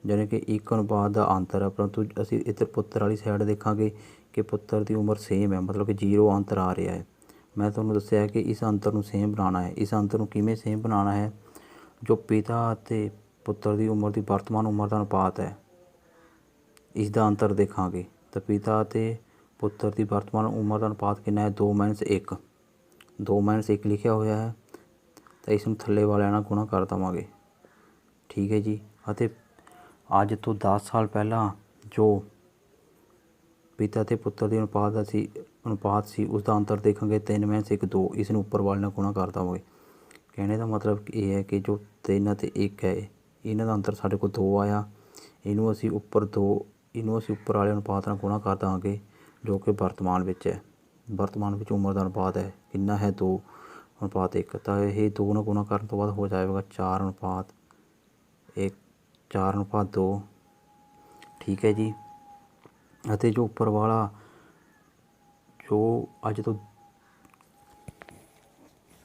ਯਾਨੀ ਕਿ 1 ਅਨੁਪਾਤ ਦਾ ਅੰਤਰ ਹੈ। ਪਰੰਤੂ ਅਸੀਂ ਇੱਧਰ ਪੁੱਤਰ ਵਾਲੀ ਸਾਈਡ ਦੇਖਾਂਗੇ ਕਿ ਪੁੱਤਰ ਦੀ ਉਮਰ ਸੇਮ ਹੈ, ਮਤਲਬ ਕਿ 0 ਅੰਤਰ ਆ ਰਿਹਾ ਹੈ। ਮੈਂ ਤੁਹਾਨੂੰ ਦੱਸਿਆ ਕਿ ਇਸ ਅੰਤਰ ਨੂੰ ਸੇਮ ਬਣਾਉਣਾ ਹੈ। ਇਸ ਅੰਤਰ ਨੂੰ ਕਿਵੇਂ ਸੇਮ ਬਣਾਉਣਾ ਹੈ? ਜੋ ਪਿਤਾ ਅਤੇ ਪੁੱਤਰ ਦੀ ਉਮਰ ਦੀ ਵਰਤਮਾਨ ਉਮਰ ਦਾ ਅਨੁਪਾਤ ਹੈ, ਇਸ ਦਾ ਅੰਤਰ ਦੇਖਾਂਗੇ ਤਾਂ ਪਿਤਾ ਅਤੇ ਪੁੱਤਰ ਦੀ ਵਰਤਮਾਨ ਉਮਰ ਦਾ ਅਨੁਪਾਤ ਕਿੰਨਾ ਹੈ? 2 - 1। 2 - 1 ਲਿਖਿਆ ਹੋਇਆ ਹੈ, ਤਾਂ ਇਸ ਨੂੰ ਥੱਲੇ ਵਾਲਿਆਂ ਨਾਲ ਗੁਣਾ ਕਰ ਦੇਵਾਂਗੇ। ਠੀਕ ਹੈ ਜੀ। ਅਤੇ ਅੱਜ ਤੋਂ 10 ਸਾਲ ਪਹਿਲਾਂ ਜੋ ਪਿਤਾ ਅਤੇ ਪੁੱਤਰ ਦੀ ਅਨੁਪਾਤ ਸੀ ਉਸ ਦਾ ਅੰਤਰ ਦੇਖਾਂਗੇ 3 - 1 2। ਇਸ ਨੂੰ ਉੱਪਰ ਵਾਲੇ ਨਾਲ ਗੁਣਾ ਕਰ ਦੇਵਾਂਗੇ। ਕਹਿਣੇ ਦਾ ਮਤਲਬ ਇਹ ਹੈ ਕਿ ਜੋ 3 ਅਤੇ 1 ਹੈ ਇਹਨਾਂ ਦਾ ਅੰਤਰ ਸਾਡੇ ਕੋਲ 2 ਆਇਆ। ਇਹਨੂੰ ਅਸੀਂ ਉੱਪਰ ਵਾਲੇ ਅਨੁਪਾਤ ਨਾਲ ਗੁਣਾ ਕਰ ਦੇਵਾਂਗੇ ਜੋ ਕਿ ਵਰਤਮਾਨ ਵਿੱਚ ਹੈ। ਵਰਤਮਾਨ ਵਿੱਚ ਉਮਰ ਦਾ ਅਨੁਪਾਤ ਹੈ ਕਿੰਨਾ ਹੈ? 2 ਅਨੁਪਾਤ 1। ਤਾਂ ਇਹ 2 ਨਾਲ ਗੁਣਾ ਕਰਨ ਤੋਂ ਬਾਅਦ ਹੋ ਜਾਵੇਗਾ 4 ਅਨੁਪਾਤ 1 4 ਅਨੁਪਾਤ 2। ਠੀਕ ਹੈ ਜੀ। ਅਤੇ ਜੋ ਉੱਪਰ ਵਾਲਾ ਜੋ ਅੱਜ ਤੋਂ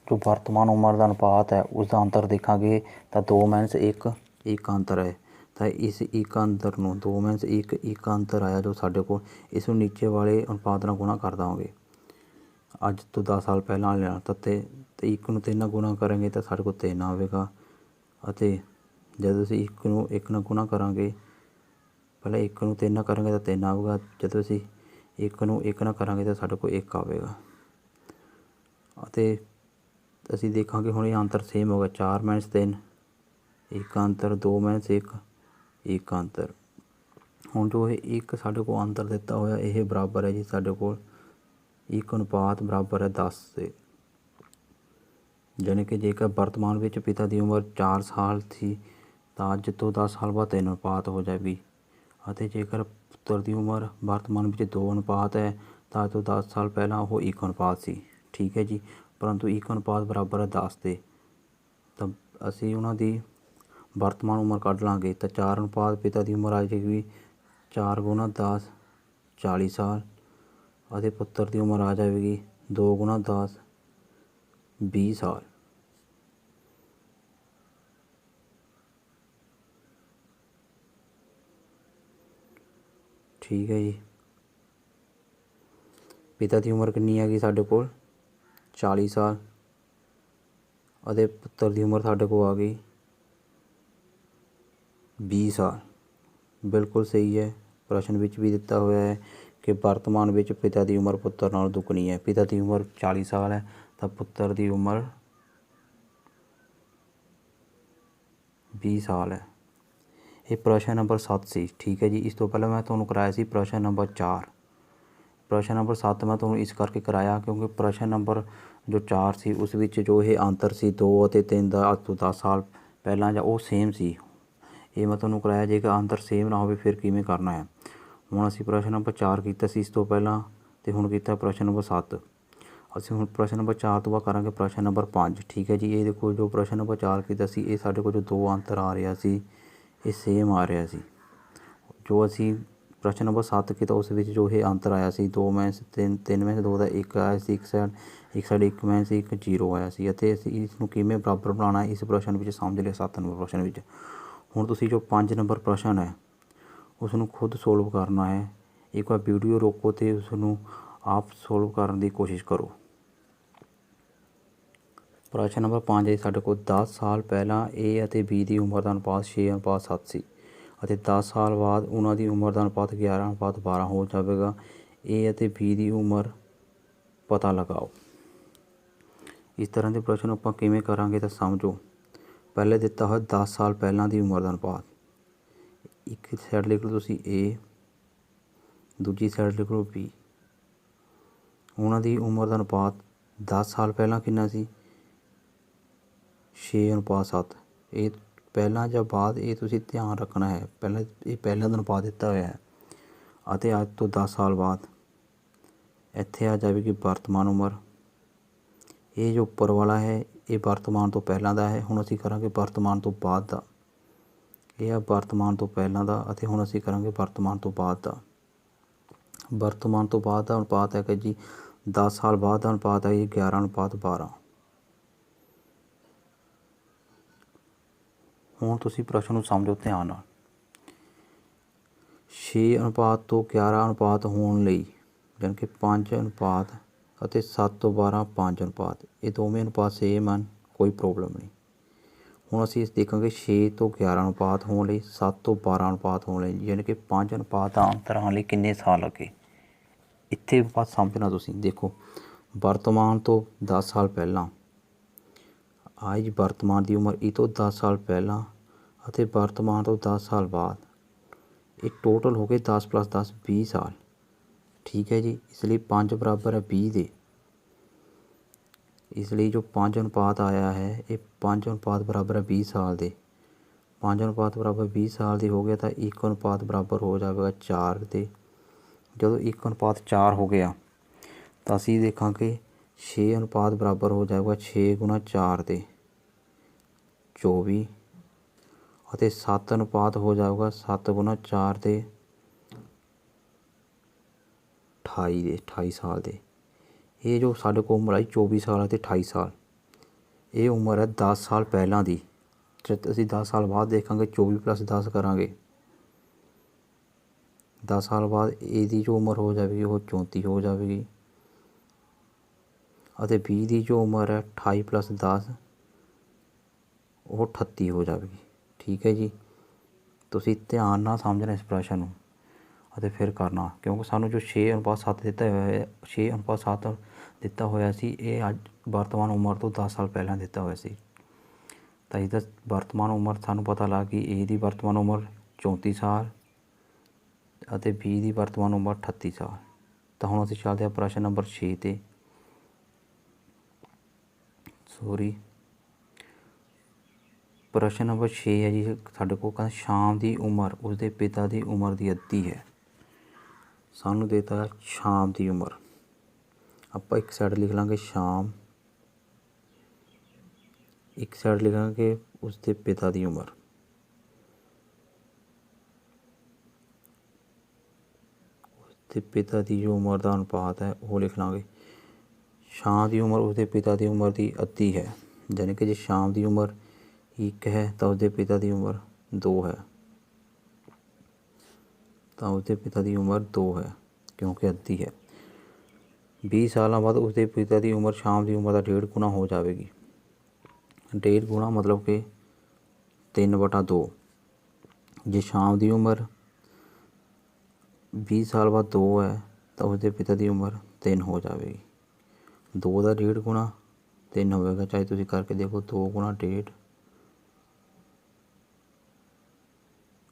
ਜੋ ਵਰਤਮਾਨ ਉਮਰ ਦਾ ਅਨੁਪਾਤ ਹੈ ਉਸ ਦਾ ਅੰਤਰ ਦੇਖਾਂਗੇ ਤਾਂ 2 - 1 1 ਅੰਤਰ ਹੈ। ਤਾਂ ਇਸ 1 ਅੰਤਰ ਨੂੰ 2 - 1 1 ਅੰਤਰ ਆਇਆ ਜੋ ਸਾਡੇ ਕੋਲ, ਇਸ ਨੂੰ ਨੀਚੇ ਵਾਲੇ ਅਨੁਪਾਤ ਨਾਲ ਗੁਣਾ ਕਰ ਦੇਵਾਂਗੇ ਅੱਜ ਤੋਂ 10 ਸਾਲ ਪਹਿਲਾਂ ਵਾਲੇ ਤਾਂ 1 ਨੂੰ 3 ਨਾਲ ਗੁਣਾ ਕਰਾਂਗੇ ਤਾਂ ਸਾਡੇ ਕੋਲ 3 ਆਵੇਗਾ। ਅਤੇ ਜਦੋਂ ਅਸੀਂ 1 ਨੂੰ 1 ਨਾਲ ਗੁਣਾ ਕਰਾਂਗੇ, ਪਹਿਲਾਂ 1 ਨੂੰ 3 ਨਾਲ ਕਰਾਂਗੇ ਤਾਂ 3 ਆਵੇਗਾ। ਜਦੋਂ ਅਸੀਂ ਇੱਕ ਨੂੰ ਇੱਕ ਨਾਲ ਕਰਾਂਗੇ ਤਾਂ ਸਾਡੇ ਕੋਲ 1 ਆਵੇਗਾ। ਅਤੇ ਅਸੀਂ ਦੇਖਾਂਗੇ ਹੁਣ ਇਹ ਅੰਤਰ ਸੇਮ ਹੋ ਗਿਆ, 4 - 3 1 ਅੰਤਰ, 2 - 1 1 ਅੰਤਰ। ਹੁਣ ਜੋ ਇਹ ਇੱਕ ਸਾਡੇ ਕੋਲ ਅੰਤਰ ਦਿੱਤਾ ਹੋਇਆ ਇਹ ਬਰਾਬਰ ਹੈ ਜੀ ਸਾਡੇ ਕੋਲ 1 ਅਨੁਪਾਤ ਬਰਾਬਰ ਹੈ 10 ਦੇ। ਜਾਣੀ ਕਿ ਜੇਕਰ ਵਰਤਮਾਨ ਵਿੱਚ ਪਿਤਾ ਦੀ ਉਮਰ 4 ਸਾਲ ਸੀ ਤਾਂ ਅੱਜ ਤੋਂ 10 ਸਾਲ ਬਾਅਦ 3 ਅਨੁਪਾਤ ਹੋ ਜਾਵੇਗੀ। ਅਤੇ ਜੇਕਰ ਪੁੱਤਰ ਦੀ ਉਮਰ ਵਰਤਮਾਨ ਵਿੱਚ 2 ਅਨੁਪਾਤ ਹੈ ਤਾਂ ਅੱਜ ਤੋਂ 10 ਸਾਲ ਪਹਿਲਾਂ ਉਹ 1 ਅਨੁਪਾਤ ਸੀ। ਠੀਕ ਹੈ ਜੀ, ਪਰੰਤੂ 1 ਅਨੁਪਾਤ ਬਰਾਬਰ ਹੈ 10 ਦੇ। ਤਾਂ ਅਸੀਂ ਉਹਨਾਂ ਦੀ ਵਰਤਮਾਨ ਉਮਰ ਕੱਢ ਲਾਂਗੇ ਤਾਂ 4 ਅਨੁਪਾਤ ਪਿਤਾ ਦੀ ਉਮਰ ਆ ਜਾਏਗੀ 4 × 10 40 ਸਾਲ। ਅਤੇ ਪੁੱਤਰ ਦੀ ਉਮਰ ਆ ਜਾਵੇਗੀ 2 × 10 20 ਸਾਲ। ਠੀਕ ਹੈ ਜੀ, ਪਿਤਾ ਦੀ ਉਮਰ ਕਿੰਨੀ ਹੈਗੀ ਸਾਡੇ ਕੋਲ 40 ਸਾਲ ਅਤੇ ਪੁੱਤਰ ਦੀ ਉਮਰ ਸਾਡੇ ਕੋਲ ਆ ਗਈ 20 ਸਾਲ। ਬਿਲਕੁਲ ਸਹੀ ਹੈ, ਪ੍ਰਸ਼ਨ ਵਿੱਚ ਵੀ ਦਿੱਤਾ ਹੋਇਆ ਹੈ ਕਿ ਵਰਤਮਾਨ ਵਿੱਚ ਪਿਤਾ ਦੀ ਉਮਰ ਪੁੱਤਰ ਨਾਲ ਦੁੱਗਣੀ ਹੈ। ਪਿਤਾ ਦੀ ਉਮਰ 40 ਸਾਲ ਹੈ ਤਾਂ ਪੁੱਤਰ ਦੀ ਉਮਰ 20 ਸਾਲ ਹੈ। ਇਹ ਪ੍ਰਸ਼ਨ ਨੰਬਰ 7 ਸੀ। ਠੀਕ ਹੈ ਜੀ, ਇਸ ਤੋਂ ਪਹਿਲਾਂ ਮੈਂ ਤੁਹਾਨੂੰ ਕਰਾਇਆ ਸੀ ਪ੍ਰਸ਼ਨ ਨੰਬਰ 4। ਪ੍ਰਸ਼ਨ ਨੰਬਰ 7 ਮੈਂ ਤੁਹਾਨੂੰ ਇਸ ਕਰਕੇ ਕਰਾਇਆ ਕਿਉਂਕਿ ਪ੍ਰਸ਼ਨ ਨੰਬਰ ਜੋ 4 ਸੀ ਉਸ ਵਿੱਚ ਜੋ ਇਹ ਅੰਤਰ ਸੀ 2 ਅਤੇ 3 ਦਾ ਅੱਜ ਤੋਂ 10 ਸਾਲ ਪਹਿਲਾਂ ਜਾਂ ਉਹ ਸੇਮ ਸੀ। ਇਹ ਮੈਂ ਤੁਹਾਨੂੰ ਕਰਾਇਆ, ਜੇਕਰ ਅੰਤਰ ਸੇਮ ਨਾ ਹੋਵੇ ਫਿਰ ਕਿਵੇਂ ਕਰਨਾ ਹੈ। ਹੁਣ ਅਸੀਂ ਪ੍ਰਸ਼ਨ ਨੰਬਰ 4 ਕੀਤਾ ਸੀ ਇਸ ਤੋਂ ਪਹਿਲਾਂ ਅਤੇ ਹੁਣ ਕੀਤਾ ਪ੍ਰਸ਼ਨ ਨੰਬਰ 7। ਅਸੀਂ ਹੁਣ ਪ੍ਰਸ਼ਨ ਨੰਬਰ 4 ਤੋਂ ਬਾਅਦ ਕਰਾਂਗੇ ਪ੍ਰਸ਼ਨ ਨੰਬਰ 5। ਠੀਕ ਹੈ ਜੀ, ਇਹ ਦੇਖੋ ਜੋ ਪ੍ਰਸ਼ਨ ਨੰਬਰ 4 ਕੀਤਾ ਸੀ ਇਹ ਸਾਡੇ ਕੋਲ ਜੋ 2 ਅੰਤਰ ਆ ਰਿਹਾ ਸੀ ਇਹ ਸੇਮ ਆ ਰਿਹਾ ਸੀ। ਜੋ ਅਸੀਂ ਪ੍ਰਸ਼ਨ ਨੰਬਰ 7 ਕੀਤਾ ਉਸ ਵਿੱਚ ਜੋ ਇਹ ਅੰਤਰ ਆਇਆ ਸੀ 2 - 3 3 - 2 ਦਾ 1 ਆਇਆ ਸੀ, ਇੱਕ ਸਾਈਡ 1 - 1 0 ਆਇਆ ਸੀ। ਅਤੇ ਅਸੀਂ ਇਸ ਨੂੰ ਕਿਵੇਂ ਬਰਾਬਰ ਬਣਾਉਣਾ ਇਸ ਪ੍ਰਸ਼ਨ ਵਿੱਚ ਸਮਝ ਲਿਆ 7 ਨੰਬਰ ਪ੍ਰਸ਼ਨ ਵਿੱਚ। ਹੁਣ ਤੁਸੀਂ ਜੋ 5 ਨੰਬਰ ਪ੍ਰਸ਼ਨ ਹੈ ਉਸ ਨੂੰ ਖੁਦ ਸੋਲਵ ਕਰਨਾ ਹੈ। ਇੱਕ ਵਾਰ ਵੀਡੀਓ ਰੋਕੋ ਅਤੇ ਉਸ ਨੂੰ ਆਪ ਸੋਲਵ ਕਰਨ ਦੀ ਕੋਸ਼ਿਸ਼ ਕਰੋ। ਪ੍ਰਸ਼ਨ ਨੰਬਰ 5 ਹੈ ਸਾਡੇ ਕੋਲ 10 ਸਾਲ ਪਹਿਲਾਂ A ਅਤੇ B ਦੀ ਉਮਰ ਦਾ ਅਨੁਪਾਤ 6:7 ਸੀ ਅਤੇ 10 ਸਾਲ ਬਾਅਦ ਉਹਨਾਂ ਦੀ ਉਮਰ ਦਾ ਅਨੁਪਾਤ 11:12 ਹੋ ਜਾਵੇਗਾ। A ਅਤੇ B ਦੀ ਉਮਰ ਪਤਾ ਲਗਾਓ। ਇਸ ਤਰ੍ਹਾਂ ਦੇ ਪ੍ਰਸ਼ਨ ਆਪਾਂ ਕਿਵੇਂ ਕਰਾਂਗੇ ਤਾਂ ਸਮਝੋ। ਪਹਿਲੇ ਦਿੱਤਾ ਹੋਇਆ 10 ਸਾਲ ਪਹਿਲਾਂ ਦੀ ਉਮਰ ਦਾ ਅਨੁਪਾਤ, ਇੱਕ ਸਾਈਡ ਲਿਖ ਲਓ ਤੁਸੀਂ A, ਦੂਜੀ ਸਾਈਡ ਲਿਖ ਲਓ B। ਉਹਨਾਂ ਦੀ ਉਮਰ ਦਾ ਅਨੁਪਾਤ 10 ਸਾਲ ਪਹਿਲਾਂ ਕਿੰਨਾ ਸੀ 6:7। ਇਹ ਪਹਿਲਾਂ ਜਾਂ ਬਾਅਦ ਇਹ ਤੁਸੀਂ ਧਿਆਨ ਰੱਖਣਾ ਹੈ। ਪਹਿਲਾਂ ਦਾ ਅਨੁਪਾਤ ਦਿੱਤਾ ਹੋਇਆ ਹੈ ਅਤੇ ਅੱਜ ਤੋਂ 10 ਸਾਲ ਬਾਅਦ ਇੱਥੇ ਆ ਜਾਵੇਗੀ ਵਰਤਮਾਨ ਉਮਰ। ਇਹ ਜੋ ਉੱਪਰ ਵਾਲਾ ਹੈ ਇਹ ਵਰਤਮਾਨ ਤੋਂ ਪਹਿਲਾਂ ਦਾ ਹੈ। ਹੁਣ ਅਸੀਂ ਕਰਾਂਗੇ ਵਰਤਮਾਨ ਤੋਂ ਬਾਅਦ ਦਾ। ਇਹ ਹੈ ਵਰਤਮਾਨ ਤੋਂ ਪਹਿਲਾਂ ਦਾ ਅਤੇ ਹੁਣ ਅਸੀਂ ਕਰਾਂਗੇ ਵਰਤਮਾਨ ਤੋਂ ਬਾਅਦ ਦਾ। ਵਰਤਮਾਨ ਤੋਂ ਬਾਅਦ ਦਾ ਅਨੁਪਾਤ ਹੈ ਕਿ ਜੀ 10 ਸਾਲ ਬਾਅਦ ਦਾ ਅਨੁਪਾਤ ਹੈ ਜੀ 11:12। ਹੁਣ ਤੁਸੀਂ ਪ੍ਰਸ਼ਨ ਨੂੰ ਸਮਝੋ ਧਿਆਨ ਨਾਲ। 6 ਅਨੁਪਾਤ ਤੋਂ 11 ਅਨੁਪਾਤ ਹੋਣ ਲਈ ਜਾਣੀ ਕਿ 5 ਅਨੁਪਾਤ ਅਤੇ 7 ਤੋਂ 12 5 ਅਨੁਪਾਤ, ਇਹ ਦੋਵੇਂ ਅਨੁਪਾਤ ਸੇਮ ਹਨ, ਕੋਈ ਪ੍ਰੋਬਲਮ ਨਹੀਂ। ਹੁਣ ਅਸੀਂ ਇਸ ਦੇਖਾਂਗੇ 6 ਤੋਂ 11 ਅਨੁਪਾਤ ਹੋਣ ਲਈ 7 ਤੋਂ 12 ਅਨੁਪਾਤ ਹੋਣ ਲਈ ਯਾਨੀ ਕਿ 5 ਅਨੁਪਾਤ ਦਾ ਅੰਤਰ ਆਉਣ ਲਈ ਕਿੰਨੇ ਸਾਲ ਲੱਗੇ। ਇੱਥੇ ਬਸ ਸਮਝਣਾ ਤੁਸੀਂ। ਦੇਖੋ ਵਰਤਮਾਨ ਤੋਂ 10 ਸਾਲ ਪਹਿਲਾਂ ਅੱਜ ਵਰਤਮਾਨ ਦੀ ਉਮਰ ਇਹ ਤੋਂ 10 ਸਾਲ ਪਹਿਲਾਂ ਅਤੇ ਵਰਤਮਾਨ ਤੋਂ 10 ਸਾਲ ਬਾਅਦ, ਇਹ ਟੋਟਲ ਹੋ ਗਏ 10 + 10 20 ਸਾਲ। ਠੀਕ ਹੈ ਜੀ, ਇਸ ਲਈ 5 ਬਰਾਬਰ ਹੈ 20 ਦੇ। ਇਸ ਲਈ ਜੋ 5 ਅਨੁਪਾਤ ਆਇਆ ਹੈ ਇਹ 5 ਅਨੁਪਾਤ ਬਰਾਬਰ ਹੈ 20 ਸਾਲ ਦੇ। 5 ਅਨੁਪਾਤ ਬਰਾਬਰ 20 ਸਾਲ ਦੀ ਹੋ ਗਿਆ ਤਾਂ 1 ਅਨੁਪਾਤ ਬਰਾਬਰ ਹੋ ਜਾਵੇਗਾ 4 ਦੇ। ਜਦੋਂ 1 ਅਨੁਪਾਤ 4 ਹੋ ਗਿਆ ਤਾਂ ਅਸੀਂ ਦੇਖਾਂਗੇ 6 ਅਨੁਪਾਤ ਬਰਾਬਰ ਹੋ ਜਾਵੇਗਾ 6 × 4 ਦੇ 24 ਅਤੇ 7 ਅਨੁਪਾਤ ਹੋ ਜਾਵੇਗਾ 7 × 4 ਦੇ 28 ਸਾਲ ਦੇ। ਇਹ ਜੋ ਸਾਡੇ ਕੋਲ ਉਮਰ ਆਈ 24 ਸਾਲ ਅਤੇ 28 ਸਾਲ, ਇਹ ਉਮਰ ਹੈ 10 ਸਾਲ ਪਹਿਲਾਂ ਦੀ। ਜਦ ਅਸੀਂ 10 ਸਾਲ ਬਾਅਦ ਦੇਖਾਂਗੇ 24 + 10 ਕਰਾਂਗੇ 10 ਸਾਲ ਬਾਅਦ ਇਹਦੀ ਜੋ ਉਮਰ ਹੋ ਜਾਵੇਗੀ ਉਹ 34 ਹੋ ਜਾਵੇਗੀ ਅਤੇ 20 ਦੀ ਜੋ ਉਮਰ ਹੈ 28 + 10 ਉਹ 38 ਹੋ ਜਾਵੇਗੀ। ਠੀਕ ਹੈ ਜੀ, ਤੁਸੀਂ ਧਿਆਨ ਨਾਲ ਸਮਝਣਾ ਇਸ ਪ੍ਰਸ਼ਨ ਨੂੰ ਅਤੇ ਫਿਰ ਕਰਨਾ, ਕਿਉਂਕਿ ਸਾਨੂੰ ਜੋ 6:7 ਦਿੱਤਾ ਹੋਇਆ ਹੈ 6:7 ਦਿੱਤਾ ਹੋਇਆ ਸੀ, ਇਹ ਅੱਜ ਵਰਤਮਾਨ ਉਮਰ ਤੋਂ 10 ਸਾਲ ਪਹਿਲਾਂ ਦਿੱਤਾ ਹੋਇਆ ਸੀ। ਤਾਂ ਇਹਦਾ ਵਰਤਮਾਨ ਉਮਰ ਸਾਨੂੰ ਪਤਾ ਲੱਗ ਗਈ, A ਦੀ ਵਰਤਮਾਨ ਉਮਰ 34 ਸਾਲ ਅਤੇ B ਦੀ ਵਰਤਮਾਨ ਉਮਰ 38 ਸਾਲ। ਤਾਂ ਹੁਣ ਅਸੀਂ ਚੱਲਦੇ ਹਾਂ ਪ੍ਰਸ਼ਨ ਨੰਬਰ 6 'ਤੇ। ਪ੍ਰਸ਼ਨ ਨੰਬਰ 6 ਹੈ ਜੀ ਸਾਡੇ ਕੋਲ, ਕਹਿੰਦਾ ਸ਼ਾਮ ਦੀ ਉਮਰ ਉਸਦੇ ਪਿਤਾ ਦੀ ਉਮਰ ਦੀ ਅੱਧੀ ਹੈ। ਸਾਨੂੰ ਦਿੱਤਾ ਸ਼ਾਮ ਦੀ ਉਮਰ, ਆਪਾਂ ਇੱਕ ਸਾਈਡ ਲਿਖ ਲਾਂਗੇ ਸ਼ਾਮ, ਇੱਕ ਸਾਈਡ ਲਿਖਾਂਗੇ ਉਸਦੇ ਪਿਤਾ ਦੀ ਉਮਰ। ਉਸਦੇ ਪਿਤਾ ਦੀ ਜੋ ਉਮਰ ਦਾ ਅਨੁਪਾਤ ਹੈ ਉਹ ਲਿਖ ਲਾਂਗੇ। ਸ਼ਾਮ ਦੀ ਉਮਰ ਉਸਦੇ ਪਿਤਾ ਦੀ ਉਮਰ ਦੀ ਅੱਧੀ ਹੈ, ਯਾਨੀ ਕਿ ਜੇ ਸ਼ਾਮ ਦੀ ਉਮਰ 1 ਹੈ ਤਾਂ ਉਸਦੇ ਪਿਤਾ ਦੀ ਉਮਰ 2 ਹੈ, ਤਾਂ ਉਸਦੇ ਪਿਤਾ ਦੀ ਉਮਰ 2 ਹੈ ਕਿਉਂਕਿ ਅੱਧੀ ਹੈ। 20 ਸਾਲਾਂ ਬਾਅਦ ਉਸਦੇ ਪਿਤਾ ਦੀ ਉਮਰ ਸ਼ਾਮ ਦੀ ਉਮਰ ਦਾ 1.5 ਗੁਣਾ ਹੋ ਜਾਵੇਗੀ। 1.5 ਗੁਣਾ ਮਤਲਬ ਕਿ 3/2। ਜੇ ਸ਼ਾਮ ਦੀ ਉਮਰ 20 ਸਾਲ ਬਾਅਦ 2 ਹੈ ਤਾਂ ਉਸਦੇ ਪਿਤਾ ਦੀ ਉਮਰ 3 ਹੋ ਜਾਵੇਗੀ। 2 ਦਾ 1.5 ਗੁਣਾ 3 ਹੋਵੇਗਾ, ਚਾਹੇ ਤੁਸੀਂ ਕਰਕੇ ਦੇਖੋ 2 ਗੁਣਾ 1.5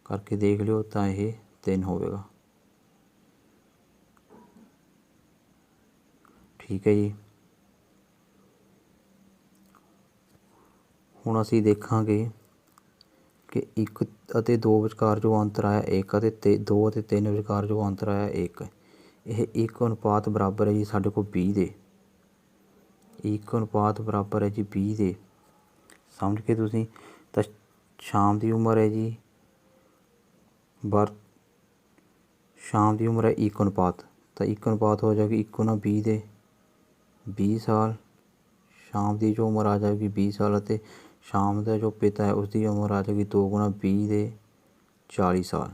ਕਰਕੇ ਦੇਖ ਲਿਓ ਤਾਂ ਇਹ 3 ਹੋਵੇਗਾ। ਠੀਕ ਹੈ ਜੀ। ਹੁਣ ਅਸੀਂ ਦੇਖਾਂਗੇ ਕਿ 1 ਅਤੇ 2 ਵਿਚਕਾਰ ਜੋ ਅੰਤਰ ਆਇਆ 1 ਅਤੇ 2 ਅਤੇ 3 ਵਿਚਕਾਰ ਜੋ ਅੰਤਰ ਆਇਆ 1, ਇਹ 1 ਅਨੁਪਾਤ ਬਰਾਬਰ ਹੈ ਜੀ ਸਾਡੇ ਕੋਲ 20 ਦੇ। 1 ਅਨੁਪਾਤ ਬਰਾਬਰ ਹੈ ਜੀ 20 ਦੇ, ਸਮਝ ਕੇ ਤੁਸੀਂ। ਤਾਂ ਸ਼ਾਮ ਦੀ ਉਮਰ ਹੈ ਜੀ ਸ਼ਾਮ ਦੀ ਉਮਰ ਹੈ 1 ਅਨੁਪਾਤ, ਤਾਂ 1 ਅਨੁਪਾਤ ਹੋ ਜਾਏਗੀ 1 ਗੁਣਾ 20 ਦੇ 20 ਸਾਲ। ਸ਼ਾਮ ਦੀ ਜੋ ਉਮਰ ਆ ਜਾਏਗੀ 20 ਸਾਲ ਅਤੇ ਸ਼ਾਮ ਦਾ ਜੋ ਪਿਤਾ ਹੈ ਉਸਦੀ ਉਮਰ ਆ ਜਾਏਗੀ 2 ਗੁਣਾ 20 ਦੇ 40 ਸਾਲ।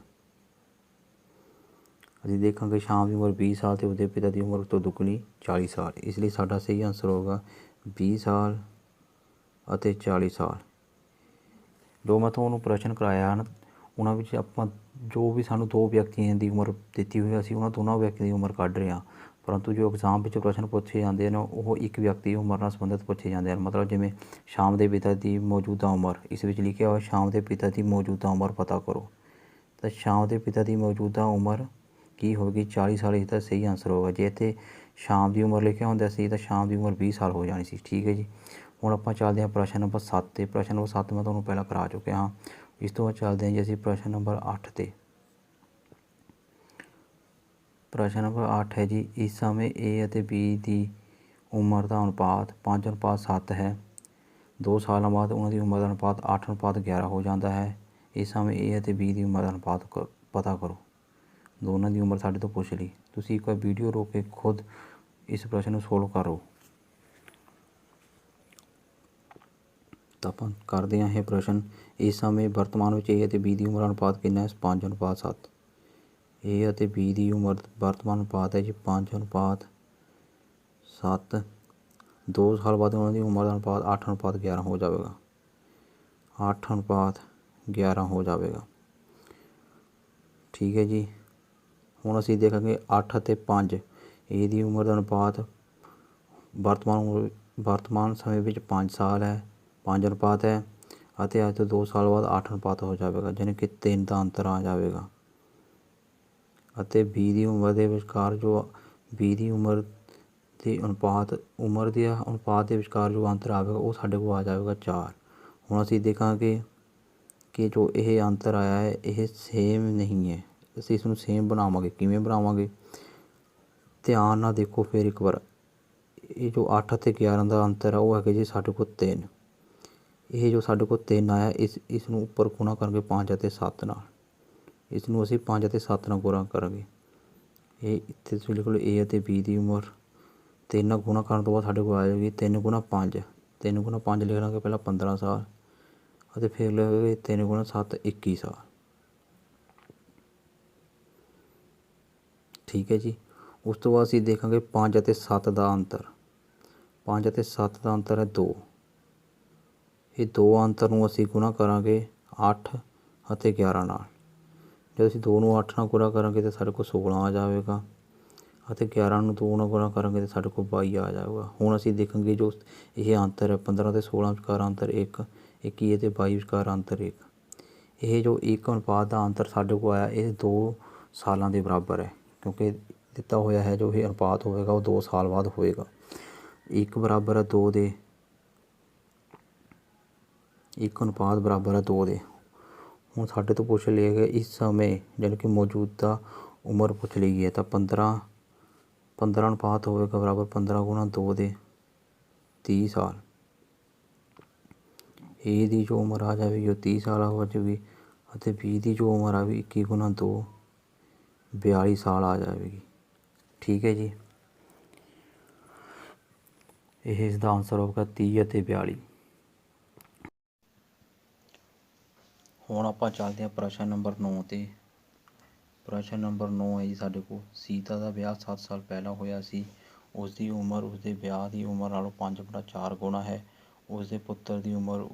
ਅਸੀਂ ਦੇਖਾਂਗੇ ਸ਼ਾਮ ਦੀ ਉਮਰ 20 ਸਾਲ ਅਤੇ ਉਸਦੇ ਪਿਤਾ ਦੀ ਉਮਰ ਉਸ ਤੋਂ ਦੁੱਗਣੀ 40 ਸਾਲ, ਇਸ ਲਈ ਸਾਡਾ ਸਹੀ ਆਨਸਰ ਹੋਗਾ 20 ਸਾਲ ਅਤੇ 40 ਸਾਲ। ਜੋ ਮੈਂ ਤੁਹਾਨੂੰ ਪ੍ਰਸ਼ਨ ਕਰਾਇਆ ਹਨ ਉਹਨਾਂ ਵਿੱਚ ਆਪਾਂ ਜੋ ਵੀ ਸਾਨੂੰ 2 ਵਿਅਕਤੀਆਂ ਦੀ ਉਮਰ ਦਿੱਤੀ ਹੋਈ ਅਸੀਂ ਉਹਨਾਂ ਦੋਨਾਂ ਵਿਅਕਤੀਆਂ ਦੀ ਉਮਰ ਕੱਢ ਰਹੇ ਹਾਂ, ਪਰੰਤੂ ਜੋ ਐਗਜ਼ਾਮ ਵਿੱਚ ਪ੍ਰਸ਼ਨ ਪੁੱਛੇ ਜਾਂਦੇ ਹਨ ਉਹ ਇੱਕ ਵਿਅਕਤੀ ਦੀ ਉਮਰ ਨਾਲ ਸੰਬੰਧਿਤ ਪੁੱਛੇ ਜਾਂਦੇ ਹਨ। ਮਤਲਬ ਜਿਵੇਂ ਸ਼ਾਮ ਦੇ ਪਿਤਾ ਦੀ ਮੌਜੂਦਾ ਉਮਰ, ਇਸ ਵਿੱਚ ਲਿਖਿਆ ਹੋਇਆ ਸ਼ਾਮ ਦੇ ਪਿਤਾ ਦੀ ਮੌਜੂਦਾ ਉਮਰ ਪਤਾ ਕਰੋ, ਤਾਂ ਸ਼ਾਮ ਦੇ ਪਿਤਾ ਦੀ ਮੌਜੂਦਾ ਉਮਰ ਕੀ ਹੋਵੇਗੀ 40 ਸਾਲ। ਇਸ ਦਾ ਸਹੀ ਆਨਸਰ ਹੋਵੇਗਾ। ਜੇ ਇੱਥੇ ਸ਼ਾਮ ਦੀ ਉਮਰ ਲਿਖਿਆ ਹੁੰਦਾ ਸੀ ਤਾਂ ਸ਼ਾਮ ਦੀ ਉਮਰ 20 ਸਾਲ ਹੋ ਜਾਣੀ ਸੀ। ਠੀਕ ਹੈ ਜੀ। ਹੁਣ ਆਪਾਂ ਚੱਲਦੇ ਹਾਂ ਪ੍ਰਸ਼ਨ ਨੰਬਰ 7 'ਤੇ। ਪ੍ਰਸ਼ਨ ਨੰਬਰ 7 ਮੈਂ ਤੁਹਾਨੂੰ ਪਹਿਲਾਂ ਕਰਾ ਚੁੱਕਿਆ ਹਾਂ। ਇਸ ਤੋਂ ਬਾਅਦ ਚੱਲਦੇ ਹਾਂ ਜੀ ਅਸੀਂ ਪ੍ਰਸ਼ਨ ਨੰਬਰ 8 'ਤੇ। ਪ੍ਰਸ਼ਨ ਨੰਬਰ 8 ਹੈ ਜੀ, ਇਸ ਸਮੇਂ A ਅਤੇ B ਦੀ ਉਮਰ ਦਾ ਅਨੁਪਾਤ 5:7 ਹੈ। 2 ਸਾਲਾਂ ਬਾਅਦ ਉਹਨਾਂ ਦੀ ਉਮਰ ਦਾ ਅਨੁਪਾਤ 8:11 ਹੋ ਜਾਂਦਾ ਹੈ। ਇਸ ਸਮੇਂ A ਅਤੇ B ਦੀ ਉਮਰ ਦਾ ਅਨੁਪਾਤ ਪਤਾ ਕਰੋ। ਦੋਨਾਂ ਦੀ ਉਮਰ ਸਾਡੇ ਤੋਂ ਪੁੱਛ ਲਈ। ਤੁਸੀਂ ਇੱਕ ਵਾਰ ਵੀਡੀਓ ਰੋਕ ਕੇ ਖੁਦ ਇਸ ਪ੍ਰਸ਼ਨ ਨੂੰ ਸੋਲਵ ਕਰੋ। ਤਾਂ ਆਪਾਂ ਕਰਦੇ ਹਾਂ ਇਹ ਪ੍ਰਸ਼ਨ। ਇਸ ਸਮੇਂ ਵਰਤਮਾਨ ਵਿੱਚ A ਅਤੇ B ਦੀ ਉਮਰ ਅਨੁਪਾਤ ਕਿੰਨਾ ਹੈ? 5:7। A ਅਤੇ B ਦੀ ਉਮਰ ਵਰਤਮਾਨ ਅਨੁਪਾਤ ਹੈ ਜੀ 5:7। 2 ਸਾਲ ਬਾਅਦ ਉਹਨਾਂ ਦੀ ਉਮਰ ਦਾ ਅਨੁਪਾਤ 8:11 ਹੋ ਜਾਵੇਗਾ। 8:11 ਹੋ ਜਾਵੇਗਾ। ਠੀਕ ਹੈ ਜੀ। ਹੁਣ ਅਸੀਂ ਦੇਖਾਂਗੇ 8 ਅਤੇ 5। A ਦੀ ਉਮਰ ਦਾ ਅਨੁਪਾਤ ਵਰਤਮਾਨ ਸਮੇਂ ਵਿੱਚ 5 ਸਾਲ ਹੈ, 5 ਅਨੁਪਾਤ ਹੈ ਅਤੇ ਅੱਜ ਤੋਂ 2 ਸਾਲ ਬਾਅਦ 8 ਅਨੁਪਾਤ ਹੋ ਜਾਵੇਗਾ, ਯਾਨੀ ਕਿ 3 ਦਾ ਅੰਤਰ ਆ ਜਾਵੇਗਾ। ਅਤੇ B ਦੀ ਉਮਰ ਦੇ ਵਿਚਕਾਰ ਜੋ B ਦੀ ਉਮਰ ਦੇ ਅਨੁਪਾਤ ਦੇ ਵਿਚਕਾਰ ਜੋ ਅੰਤਰ ਆਵੇਗਾ ਉਹ ਸਾਡੇ ਕੋਲ ਆ ਜਾਵੇਗਾ 4। ਹੁਣ ਅਸੀਂ ਦੇਖਾਂਗੇ ਕਿ ਜੋ ਇਹ ਅੰਤਰ ਆਇਆ ਹੈ ਇਹ ਸੇਮ ਨਹੀਂ ਹੈ। ਅਸੀਂ ਇਸ ਨੂੰ ਸੇਮ ਬਣਾਵਾਂਗੇ। ਕਿਵੇਂ ਬਣਾਵਾਂਗੇ? ਧਿਆਨ ਨਾਲ ਦੇਖੋ ਫਿਰ ਇੱਕ ਵਾਰ। ਇਹ ਜੋ 8 ਅਤੇ 11 ਦਾ ਅੰਤਰ ਹੈ ਉਹ ਹੈਗਾ ਜੀ ਸਾਡੇ ਕੋਲ 3। ਇਹ ਜੋ ਸਾਡੇ ਕੋਲ 3 ਆਇਆ ਇਸ ਨੂੰ ਉੱਪਰ ਗੁਣਾ ਕਰਾਂਗੇ 5 ਅਤੇ 7 ਨਾਲ। ਇਸ ਨੂੰ ਅਸੀਂ 5 ਅਤੇ 7 ਨਾਲ ਗੁਣਾ ਕਰਾਂਗੇ। ਇਹ ਇੱਥੇ ਤੁਸੀਂ ਲਿਖ ਲਓ A ਅਤੇ B ਦੀ ਉਮਰ 3 ਨਾਲ ਗੁਣਾ ਕਰਨ ਤੋਂ ਬਾਅਦ ਸਾਡੇ ਕੋਲ ਆ ਜਾਏਗੀ 3 ਗੁਣਾ 5। 3 ਗੁਣਾ 5 ਲਿਖ ਲਾਂਗੇ ਪਹਿਲਾਂ 15 ਸਾਲ ਅਤੇ ਫਿਰ ਲਿਖਾਂਗੇ 3 ਗੁਣਾ 7 21 ਸਾਲ। ਠੀਕ ਹੈ ਜੀ। ਉਸ ਤੋਂ ਬਾਅਦ ਅਸੀਂ ਦੇਖਾਂਗੇ 5 ਅਤੇ 7 ਦਾ ਅੰਤਰ। 5 ਅਤੇ 7 ਦਾ ਅੰਤਰ ਹੈ 2। ਇਹ 2 ਅੰਤਰ ਨੂੰ ਅਸੀਂ ਗੁਣਾ ਕਰਾਂਗੇ 8 ਅਤੇ 11 ਨਾਲ। ਜੇ ਅਸੀਂ 2 ਨੂੰ 8 ਨਾਲ ਗੁਣਾ ਕਰਾਂਗੇ ਤਾਂ ਸਾਡੇ ਕੋਲ 16 ਆ ਜਾਵੇਗਾ ਅਤੇ 11 ਨੂੰ 2 ਨਾਲ ਗੁਣਾ ਕਰਾਂਗੇ ਤਾਂ ਸਾਡੇ ਕੋਲ 22 ਆ ਜਾਊਗਾ। ਹੁਣ ਅਸੀਂ ਦੇਖਾਂਗੇ ਜੋ ਇਹ ਅੰਤਰ ਹੈ 15 ਅਤੇ 16 ਵਿਚਕਾਰ ਅੰਤਰ 1, 21 ਅਤੇ 22 ਵਿਚਕਾਰ ਅੰਤਰ 1। ਇਹ ਜੋ 1 ਅਨੁਪਾਤ ਦਾ ਅੰਤਰ ਸਾਡੇ ਕੋਲ ਆਇਆ ਇਹ 2 ਸਾਲਾਂ ਦੇ ਬਰਾਬਰ ਹੈ, ਕਿਉਂਕਿ ਦਿੱਤਾ ਹੋਇਆ ਹੈ ਜੋ ਇਹ ਅਨੁਪਾਤ ਹੋਵੇਗਾ ਉਹ 2 ਸਾਲ ਬਾਅਦ ਹੋਵੇਗਾ। 1 ਬਰਾਬਰ ਹੈ 2 ਦੇ, 1 ਅਨੁਪਾਤ ਬਰਾਬਰ ਹੈ 2 ਦੇ। ਹੁਣ ਸਾਡੇ ਤੋਂ ਪੁੱਛ ਲਿਆ ਗਿਆ ਇਸ ਸਮੇਂ ਜਾਣੀ ਕਿ ਮੌਜੂਦਾ ਉਮਰ ਪੁੱਛ ਲਈ ਗਈ ਹੈ ਤਾਂ 15 ਅਨੁਪਾਤ ਹੋਵੇਗਾ ਬਰਾਬਰ 15 ਗੁਣਾ 2 ਦੇ 30 ਸਾਲ। A ਦੀ ਜੋ ਉਮਰ ਆ ਜਾਵੇਗੀ ਉਹ 30 ਸਾਲ ਹੋ ਜਾਵੇਗੀ ਅਤੇ B ਦੀ ਜੋ ਉਮਰ ਆ ਵੀ 21 ਗੁਣਾ 2 42 ਸਾਲ ਆ ਜਾਵੇਗੀ। ਠੀਕ ਹੈ ਜੀ, ਇਹ ਇਸ ਦਾ ਆਨਸਰ ਹੋਵੇਗਾ 30 ਅਤੇ 42। ਹੁਣ ਆਪਾਂ ਚੱਲਦੇ ਹਾਂ ਪ੍ਰਸ਼ਨ ਨੰਬਰ 9 'ਤੇ। ਪ੍ਰਸ਼ਨ ਨੰਬਰ 9 ਹੈ ਜੀ ਸਾਡੇ ਕੋਲ, ਸੀਤਾ ਦਾ ਵਿਆਹ 7 ਸਾਲ ਪਹਿਲਾਂ ਹੋਇਆ ਸੀ। ਉਸ ਦੀ ਉਮਰ ਉਸਦੇ ਵਿਆਹ ਦੀ ਉਮਰ ਨਾਲੋਂ 5/4 ਗੁਣਾ ਹੈ। ਉਸਦੇ ਪੁੱਤਰ ਦੀ ਉਮਰ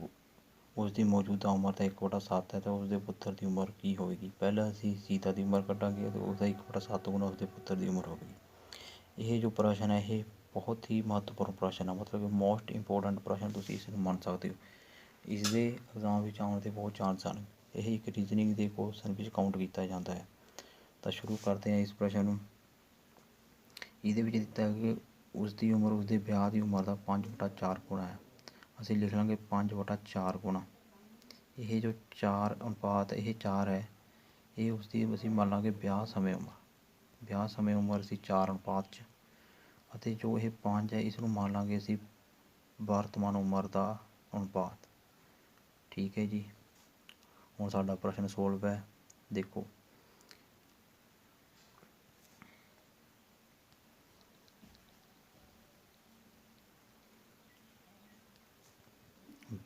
ਉਸ ਦੀ ਮੌਜੂਦਾ ਉਮਰ ਦਾ 1/7 ਹੈ ਤਾਂ ਉਸਦੇ ਪੁੱਤਰ ਦੀ ਉਮਰ ਕੀ ਹੋਵੇਗੀ। ਪਹਿਲਾਂ ਅਸੀਂ ਸੀਤਾ ਦੀ ਉਮਰ ਕੱਢਾਂਗੇ ਅਤੇ ਉਸਦਾ 1/7 ਗੁਣਾ ਉਸਦੇ ਪੁੱਤਰ ਦੀ ਉਮਰ ਹੋਵੇਗੀ। ਇਹ ਜੋ ਪ੍ਰਸ਼ਨ ਹੈ ਇਹ ਬਹੁਤ ਹੀ ਮਹੱਤਵਪੂਰਨ ਪ੍ਰਸ਼ਨ ਹੈ, ਮਤਲਬ ਕਿ ਮੋਸਟ ਇੰਪੋਰਟੈਂਟ ਪ੍ਰਸ਼ਨ ਤੁਸੀਂ ਇਸ ਨੂੰ ਮੰਨ ਸਕਦੇ ਹੋ। ਇਸ ਦੇ ਐਗਜ਼ਾਮ ਵਿੱਚ ਆਉਣ ਦੇ ਬਹੁਤ ਚਾਂਸ ਹਨ। ਇਹ ਇੱਕ ਰੀਜ਼ਨਿੰਗ ਦੇ ਕੁਐਸਚਨ ਵਿੱਚ ਕਾਊਂਟ ਕੀਤਾ ਜਾਂਦਾ ਹੈ। ਤਾਂ ਸ਼ੁਰੂ ਕਰਦੇ ਹਾਂ ਇਸ ਪ੍ਰਸ਼ਨ ਨੂੰ। ਇਹਦੇ ਵਿੱਚ ਦਿੱਤਾ ਹੈ ਕਿ ਉਸ ਦੀ ਉਮਰ ਉਸਦੇ ਵਿਆਹ ਦੀ ਉਮਰ ਦਾ 5/4 ਗੁਣਾ ਹੈ। ਅਸੀਂ ਲਿਖ ਲਾਂਗੇ 5/4 ਗੁਣਾ। ਇਹ ਜੋ 4 ਅਨੁਪਾਤ ਇਹ 4 ਹੈ, ਇਹ ਉਸਦੀ ਅਸੀਂ ਮੰਨ ਲਾਂਗੇ ਵਿਆਹ ਸਮੇਂ ਉਮਰ ਅਸੀਂ 4 ਅਨੁਪਾਤ 'ਚ, ਅਤੇ ਜੋ ਇਹ 5 ਹੈ ਇਸ ਨੂੰ ਮੰਨ ਲਾਂਗੇ ਅਸੀਂ ਵਰਤਮਾਨ ਉਮਰ ਦਾ ਅਨੁਪਾਤ। ਠੀਕ ਹੈ ਜੀ, ਹੁਣ ਸਾਡਾ ਪ੍ਰਸ਼ਨ ਸੋਲਵ ਹੈ। ਦੇਖੋ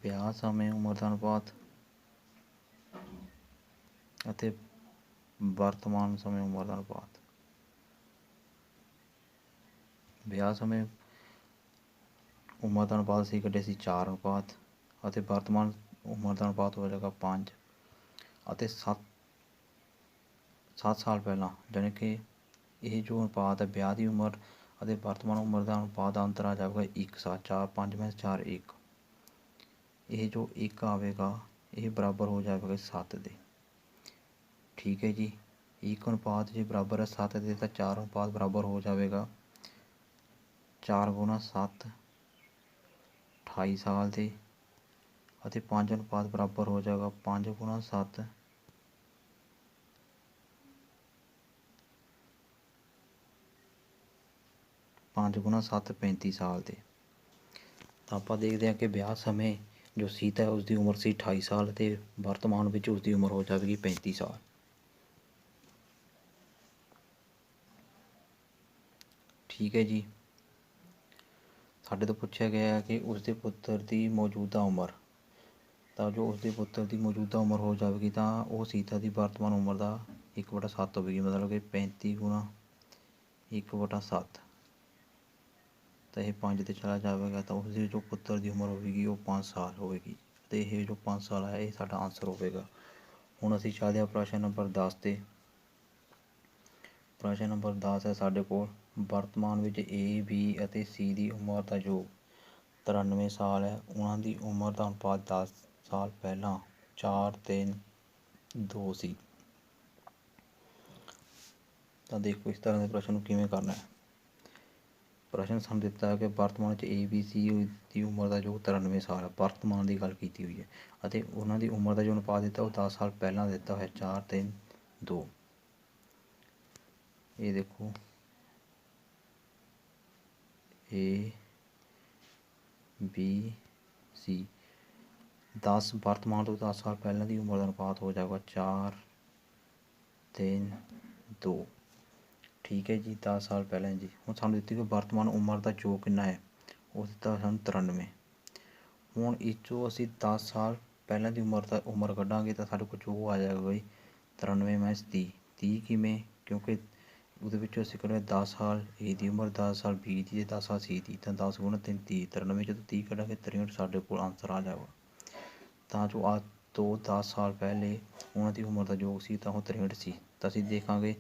ਵਿਆਹ ਸਮੇਂ ਉਮਰ ਦਾ ਅਨੁਪਾਤ ਅਤੇ ਵਰਤਮਾਨ ਸਮੇਂ ਉਮਰ ਦਾ ਅਨੁਪਾਤ। ਵਿਆਹ ਸਮੇਂ ਉਮਰ ਦਾ ਅਨੁਪਾਤ ਅਸੀਂ ਕੱਢਿਆ ਸੀ 4 ਅਨੁਪਾਤ ਅਤੇ ਵਰਤਮਾਨ ਉਮਰ ਦਾ ਅਨੁਪਾਤ ਹੋ ਜਾਏਗਾ 5 ਅਤੇ 7 ਸਾਲ ਪਹਿਲਾਂ, ਜਾਣੀ ਕਿ ਇਹ ਜੋ ਅਨੁਪਾਤ ਹੈ ਵਿਆਹ ਦੀ ਉਮਰ ਅਤੇ ਵਰਤਮਾਨ ਉਮਰ ਦਾ ਅਨੁਪਾਤ ਦਾ ਅੰਤਰ ਆ ਜਾਵੇਗਾ 1 ਸਾਲ। 4 5 में 4 1। ਇਹ ਜੋ 1 ਆਵੇਗਾ ਇਹ ਬਰਾਬਰ ਹੋ ਜਾਵੇਗਾ 7 ਦੇ। ਠੀਕ ਹੈ ਜੀ, 1 ਅਨੁਪਾਤ ਜੇ ਬਰਾਬਰ ਹੈ 7 ਦੇ ਤਾਂ 4 ਅਨੁਪਾਤ ਬਰਾਬਰ ਹੋ ਜਾਵੇਗਾ 4 ਗੁਣਾ 7 28 ਸਾਲ ਦੇ ਅਤੇ 5 ਅਨੁਪਾਤ ਬਰਾਬਰ ਹੋ ਜਾਏਗਾ 5 ਗੁਣਾ 7 5 ਗੁਣਾ 7 35 ਸਾਲ ਦੇ। ਤਾਂ ਆਪਾਂ ਦੇਖਦੇ ਹਾਂ ਕਿ ਵਿਆਹ ਸਮੇਂ ਜੋ ਸੀਤਾ ਹੈ ਉਸਦੀ ਉਮਰ ਸੀ 28 ਸਾਲ ਅਤੇ ਵਰਤਮਾਨ ਵਿੱਚ ਉਸਦੀ ਉਮਰ ਹੋ ਜਾਵੇਗੀ 35 ਸਾਲ। ਠੀਕ ਹੈ ਜੀ, ਸਾਡੇ ਤੋਂ ਪੁੱਛਿਆ ਗਿਆ ਹੈ ਕਿ ਉਸਦੇ ਪੁੱਤਰ ਦੀ ਮੌਜੂਦਾ ਉਮਰ, ਤਾਂ ਜੋ ਉਸਦੇ ਪੁੱਤਰ ਦੀ ਮੌਜੂਦਾ ਉਮਰ ਹੋ ਜਾਵੇਗੀ ਤਾਂ ਉਹ ਸੀਤਾ ਦੀ ਵਰਤਮਾਨ ਉਮਰ ਦਾ 1/7 ਹੋਵੇਗੀ, ਮਤਲਬ ਕਿ 35 ਗੁਣਾ 1/7। ਤਾਂ ਇਹ 5 'ਤੇ ਚਲਾ ਜਾਵੇਗਾ ਤਾਂ ਉਸਦੇ ਜੋ ਪੁੱਤਰ ਦੀ ਉਮਰ ਹੋਵੇਗੀ ਉਹ 5 ਸਾਲ ਹੋਵੇਗੀ ਅਤੇ ਇਹ ਜੋ 5 ਸਾਲ ਹੈ ਇਹ ਸਾਡਾ ਆਨਸਰ ਹੋਵੇਗਾ। ਹੁਣ ਅਸੀਂ ਚੱਲਦੇ ਹਾਂ ਪ੍ਰਸ਼ਨ ਨੰਬਰ 10 'ਤੇ। ਪ੍ਰਸ਼ਨ ਨੰਬਰ 10 ਹੈ ਸਾਡੇ ਕੋਲ, ਵਰਤਮਾਨ ਵਿੱਚ A, B ਅਤੇ C ਦੀ ਉਮਰ ਦਾ ਯੋਗ 93 ਸਾਲ ਹੈ। ਉਹਨਾਂ ਦੀ ਉਮਰ ਦਾ ਅਨੁਪਾਤ 10 ਸਾਲ ਪਹਿਲਾਂ 4 3 2 ਸੀ। ਤਾਂ ਦੇਖੋ ਇਸ ਤਰ੍ਹਾਂ ਦੇ ਪ੍ਰਸ਼ਨ ਨੂੰ ਕਿਵੇਂ ਕਰਨਾ ਹੈ। ਪ੍ਰਸ਼ਨ ਸਾਨੂੰ ਦਿੱਤਾ ਹੈ ਕਿ ਵਰਤਮਾਨ ਵਿੱਚ A, B, C ਦੀ ਉਮਰ ਦਾ ਯੋਗ 93 ਸਾਲ ਹੈ। ਵਰਤਮਾਨ ਦੀ ਗੱਲ ਕੀਤੀ ਹੋਈ ਹੈ ਅਤੇ ਉਹਨਾਂ ਦੀ ਉਮਰ ਦਾ ਜੋ ਅਨੁਪਾਤ ਦਿੱਤਾ ਉਹ 10 ਸਾਲ ਪਹਿਲਾਂ ਦਿੱਤਾ ਹੋਇਆ 4 3 2। ਇਹ ਦੇਖੋ A, B, C 10 ਵਰਤਮਾਨ ਤੋਂ 10 ਸਾਲ ਪਹਿਲਾਂ ਦੀ ਉਮਰ ਦਾ ਅਨੁਪਾਤ ਹੋ ਜਾਵੇਗਾ 4 3 2। ਠੀਕ ਹੈ ਜੀ, 10 ਸਾਲ ਪਹਿਲਾਂ ਜੀ। ਹੁਣ ਸਾਨੂੰ ਦਿੱਤੀ ਕਿ ਵਰਤਮਾਨ ਉਮਰ ਦਾ ਯੋਗ ਕਿੰਨਾ ਹੈ, ਉਹ ਦਿੱਤਾ ਸਾਨੂੰ 93। ਹੁਣ ਇਸ 'ਚੋਂ ਅਸੀਂ 10 ਸਾਲ ਪਹਿਲਾਂ ਦੀ ਉਮਰ ਕੱਢਾਂਗੇ ਤਾਂ ਸਾਡੇ ਕੋਲ ਜੋ ਆ ਜਾਏਗਾ ਬਈ 93 - 30। 30 ਕਿਵੇਂ, ਕਿਉਂਕਿ ਉਹਦੇ ਵਿੱਚੋਂ ਅਸੀਂ ਕੱਢਿਆ 10 ਸਾਲ A ਦੀ ਉਮਰ, 10 ਸਾਲ B ਦੀ ਅਤੇ 10 ਸਾਲ C ਦੀ, ਤਾਂ 10 ਗੁਣਾ 3 30। 93 'ਚੋਂ 30 ਕੱਢਾਂਗੇ 63 ਸਾਡੇ ਕੋਲ ਆਨਸਰ ਆ ਜਾਵੇਗਾ। ਤਾਂ ਜੋ ਤੋਂ 10 ਸਾਲ ਪਹਿਲੇ ਉਹਨਾਂ ਦੀ ਉਮਰ ਦਾ ਯੋਗ ਸੀ ਤਾਂ ਉਹ 63 ਸੀ। ਤਾਂ ਅਸੀਂ ਦੇਖਾਂਗੇ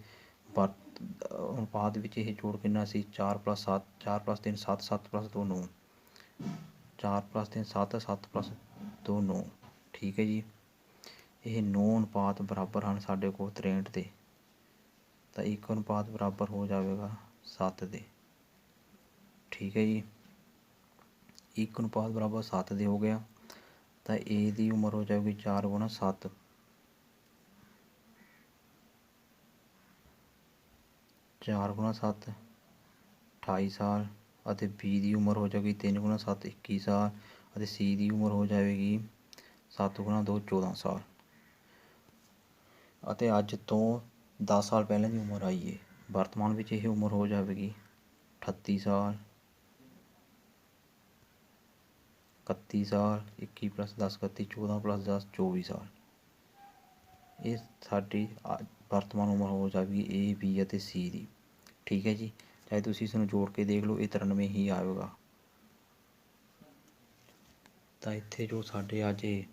ਅਨੁਪਾਤ ਵਿੱਚ ਇਹ ਜੋੜ ਕਿੰਨਾ ਸੀ, 4+7, 4+3 7, 7+2 9, 4+3 7, 7+2 9। ਠੀਕ ਹੈ ਜੀ। ਇਹ 9 ਅਨੁਪਾਤ ਬਰਾਬਰ ਹਨ ਸਾਡੇ ਕੋਲ 63 ਦੇ, ਤਾਂ 1 ਅਨੁਪਾਤ ਬਰਾਬਰ ਹੋ ਜਾਵੇਗਾ 7 ਦੇ। ਠੀਕ ਹੈ ਜੀ। 1 ਅਨੁਪਾਤ ਬਰਾਬਰ 7 ਦੇ ਹੋ ਗਿਆ, ਤਾਂ A ਦੀ ਉਮਰ ਹੋ ਜਾਵੇਗੀ 4 ਗੁਣਾ 7, 4 ਗੁਣਾ 7 28 ਸਾਲ, ਅਤੇ B ਦੀ ਉਮਰ ਹੋ ਜਾਵੇਗੀ 3 ਗੁਣਾ 7 21 ਸਾਲ, ਅਤੇ C ਦੀ ਉਮਰ ਹੋ ਜਾਵੇਗੀ 7 ਗੁਣਾ 2 14 ਸਾਲ। ਅਤੇ ਅੱਜ ਤੋਂ 10 ਸਾਲ ਪਹਿਲਾਂ ਦੀ ਉਮਰ ਆਈਏ, ਵਰਤਮਾਨ ਵਿੱਚ ਇਹ ਉਮਰ ਹੋ ਜਾਵੇਗੀ 38 ਸਾਲ, 31 ਸਾਲ, 21 + 10 31, 14 + 10 24 ਸਾਲ। ਇਹ ਸਾਡੀ ਵਰਤਮਾਨ ਉਮਰ ਹੋ ਜਾਵੇਗੀ A, B ਅਤੇ C ਦੀ। ਠੀਕ ਹੈ ਜੀ। ਚਾਹੇ ਤੁਸੀਂ ਇਸ ਨੂੰ ਜੋੜ ਕੇ ਦੇਖ ਲਓ, ਇਹ 93 ਹੀ ਆਵੇਗਾ। ਤਾਂ ਇੱਥੇ ਜੋ ਸਾਡੇ ਅੱਜ ਇਹ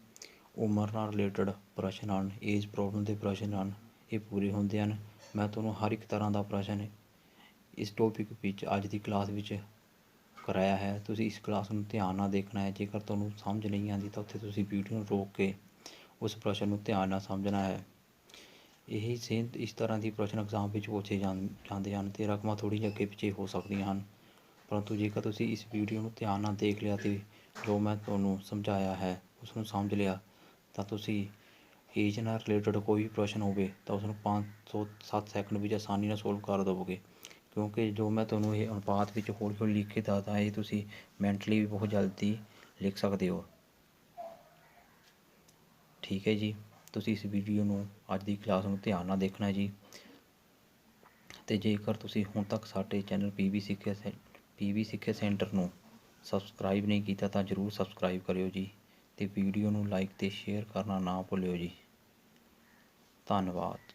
ਉਮਰ ਨਾਲ ਰਿਲੇਟਡ ਪ੍ਰਸ਼ਨ ਹਨ, ਏਜ ਪ੍ਰੋਬਲਮ ਦੇ ਪ੍ਰਸ਼ਨ ਹਨ, ਇਹ ਪੂਰੇ ਹੁੰਦੇ ਹਨ। ਮੈਂ ਤੁਹਾਨੂੰ ਹਰ ਇੱਕ ਤਰ੍ਹਾਂ ਦਾ ਪ੍ਰਸ਼ਨ ਇਸ ਟੋਪਿਕ ਵਿੱਚ ਅੱਜ ਦੀ ਕਲਾਸ ਵਿੱਚ ਕਰਾਇਆ ਹੈ। ਤੁਸੀਂ ਇਸ ਕਲਾਸ ਨੂੰ ਧਿਆਨ ਨਾਲ ਦੇਖਣਾ ਹੈ। ਜੇਕਰ ਤੁਹਾਨੂੰ ਸਮਝ ਨਹੀਂ ਆਉਂਦੀ ਤਾਂ ਉੱਥੇ ਤੁਸੀਂ ਵੀਡੀਓ ਨੂੰ ਰੋਕ ਕੇ ਉਸ ਪ੍ਰਸ਼ਨ ਨੂੰ ਧਿਆਨ ਨਾਲ ਸਮਝਣਾ ਹੈ। ਇਹ ਸੇਮ ਇਸ ਤਰ੍ਹਾਂ ਦੀ ਪ੍ਰਸ਼ਨ ਐਗਜ਼ਾਮ ਵਿੱਚ ਪੁੱਛੇ ਜਾਂਦੇ ਹਨ ਅਤੇ ਰਕਮਾਂ ਥੋੜ੍ਹੀ ਜਿਹੀ ਅੱਗੇ ਪਿੱਛੇ ਹੋ ਸਕਦੀਆਂ ਹਨ, ਪਰੰਤੂ ਜੇਕਰ ਤੁਸੀਂ ਇਸ ਵੀਡੀਓ ਨੂੰ ਧਿਆਨ ਨਾਲ ਦੇਖ ਲਿਆ ਅਤੇ ਜੋ ਮੈਂ ਤੁਹਾਨੂੰ ਸਮਝਾਇਆ ਹੈ ਉਸ ਨੂੰ ਸਮਝ ਲਿਆ, ਤਾਂ ਤੁਸੀਂ ਏਜ ਨਾਲ ਰਿਲੇਟਡ ਕੋਈ ਵੀ ਪ੍ਰਸ਼ਨ ਹੋਵੇ ਤਾਂ ਉਸਨੂੰ 5 ਤੋਂ 7 ਸੈਕਿੰਡ ਵਿੱਚ ਆਸਾਨੀ ਨਾਲ ਸੋਲਵ ਕਰ ਦੇਵੋਗੇ। ਕਿਉਂਕਿ ਜੋ ਮੈਂ ਤੁਹਾਨੂੰ ਇਹ ਅਨੁਪਾਤ ਵਿੱਚ ਹੌਲੀ ਹੌਲੀ ਲਿਖ ਕੇ ਦੱਸਦਾ, ਇਹ ਤੁਸੀਂ ਮੈਂਟਲੀ ਵੀ ਬਹੁਤ ਜਲਦੀ ਲਿਖ ਸਕਦੇ ਹੋ। ਠੀਕ ਹੈ ਜੀ। ਤੁਸੀਂ ਇਸ ਵੀਡੀਓ ਨੂੰ ਅੱਜ ਦੀ ਕਲਾਸ ਨੂੰ ਧਿਆਨ ਨਾਲ ਦੇਖਣਾ ਜੀ। ਅਤੇ ਜੇਕਰ ਤੁਸੀਂ ਹੁਣ ਤੱਕ ਸਾਡੇ ਚੈਨਲ PB ਸਿੱਖਿਆ ਸੈਂਟਰ ਨੂੰ ਸਬਸਕ੍ਰਾਈਬ ਨਹੀਂ ਕੀਤਾ ਤਾਂ ਜ਼ਰੂਰ ਸਬਸਕ੍ਰਾਈਬ ਕਰਿਓ ਜੀ, ਅਤੇ ਵੀਡੀਓ ਨੂੰ ਲਾਈਕ ਅਤੇ ਸ਼ੇਅਰ ਕਰਨਾ ਨਾ ਭੁੱਲਿਓ ਜੀ। ਧੰਨਵਾਦ।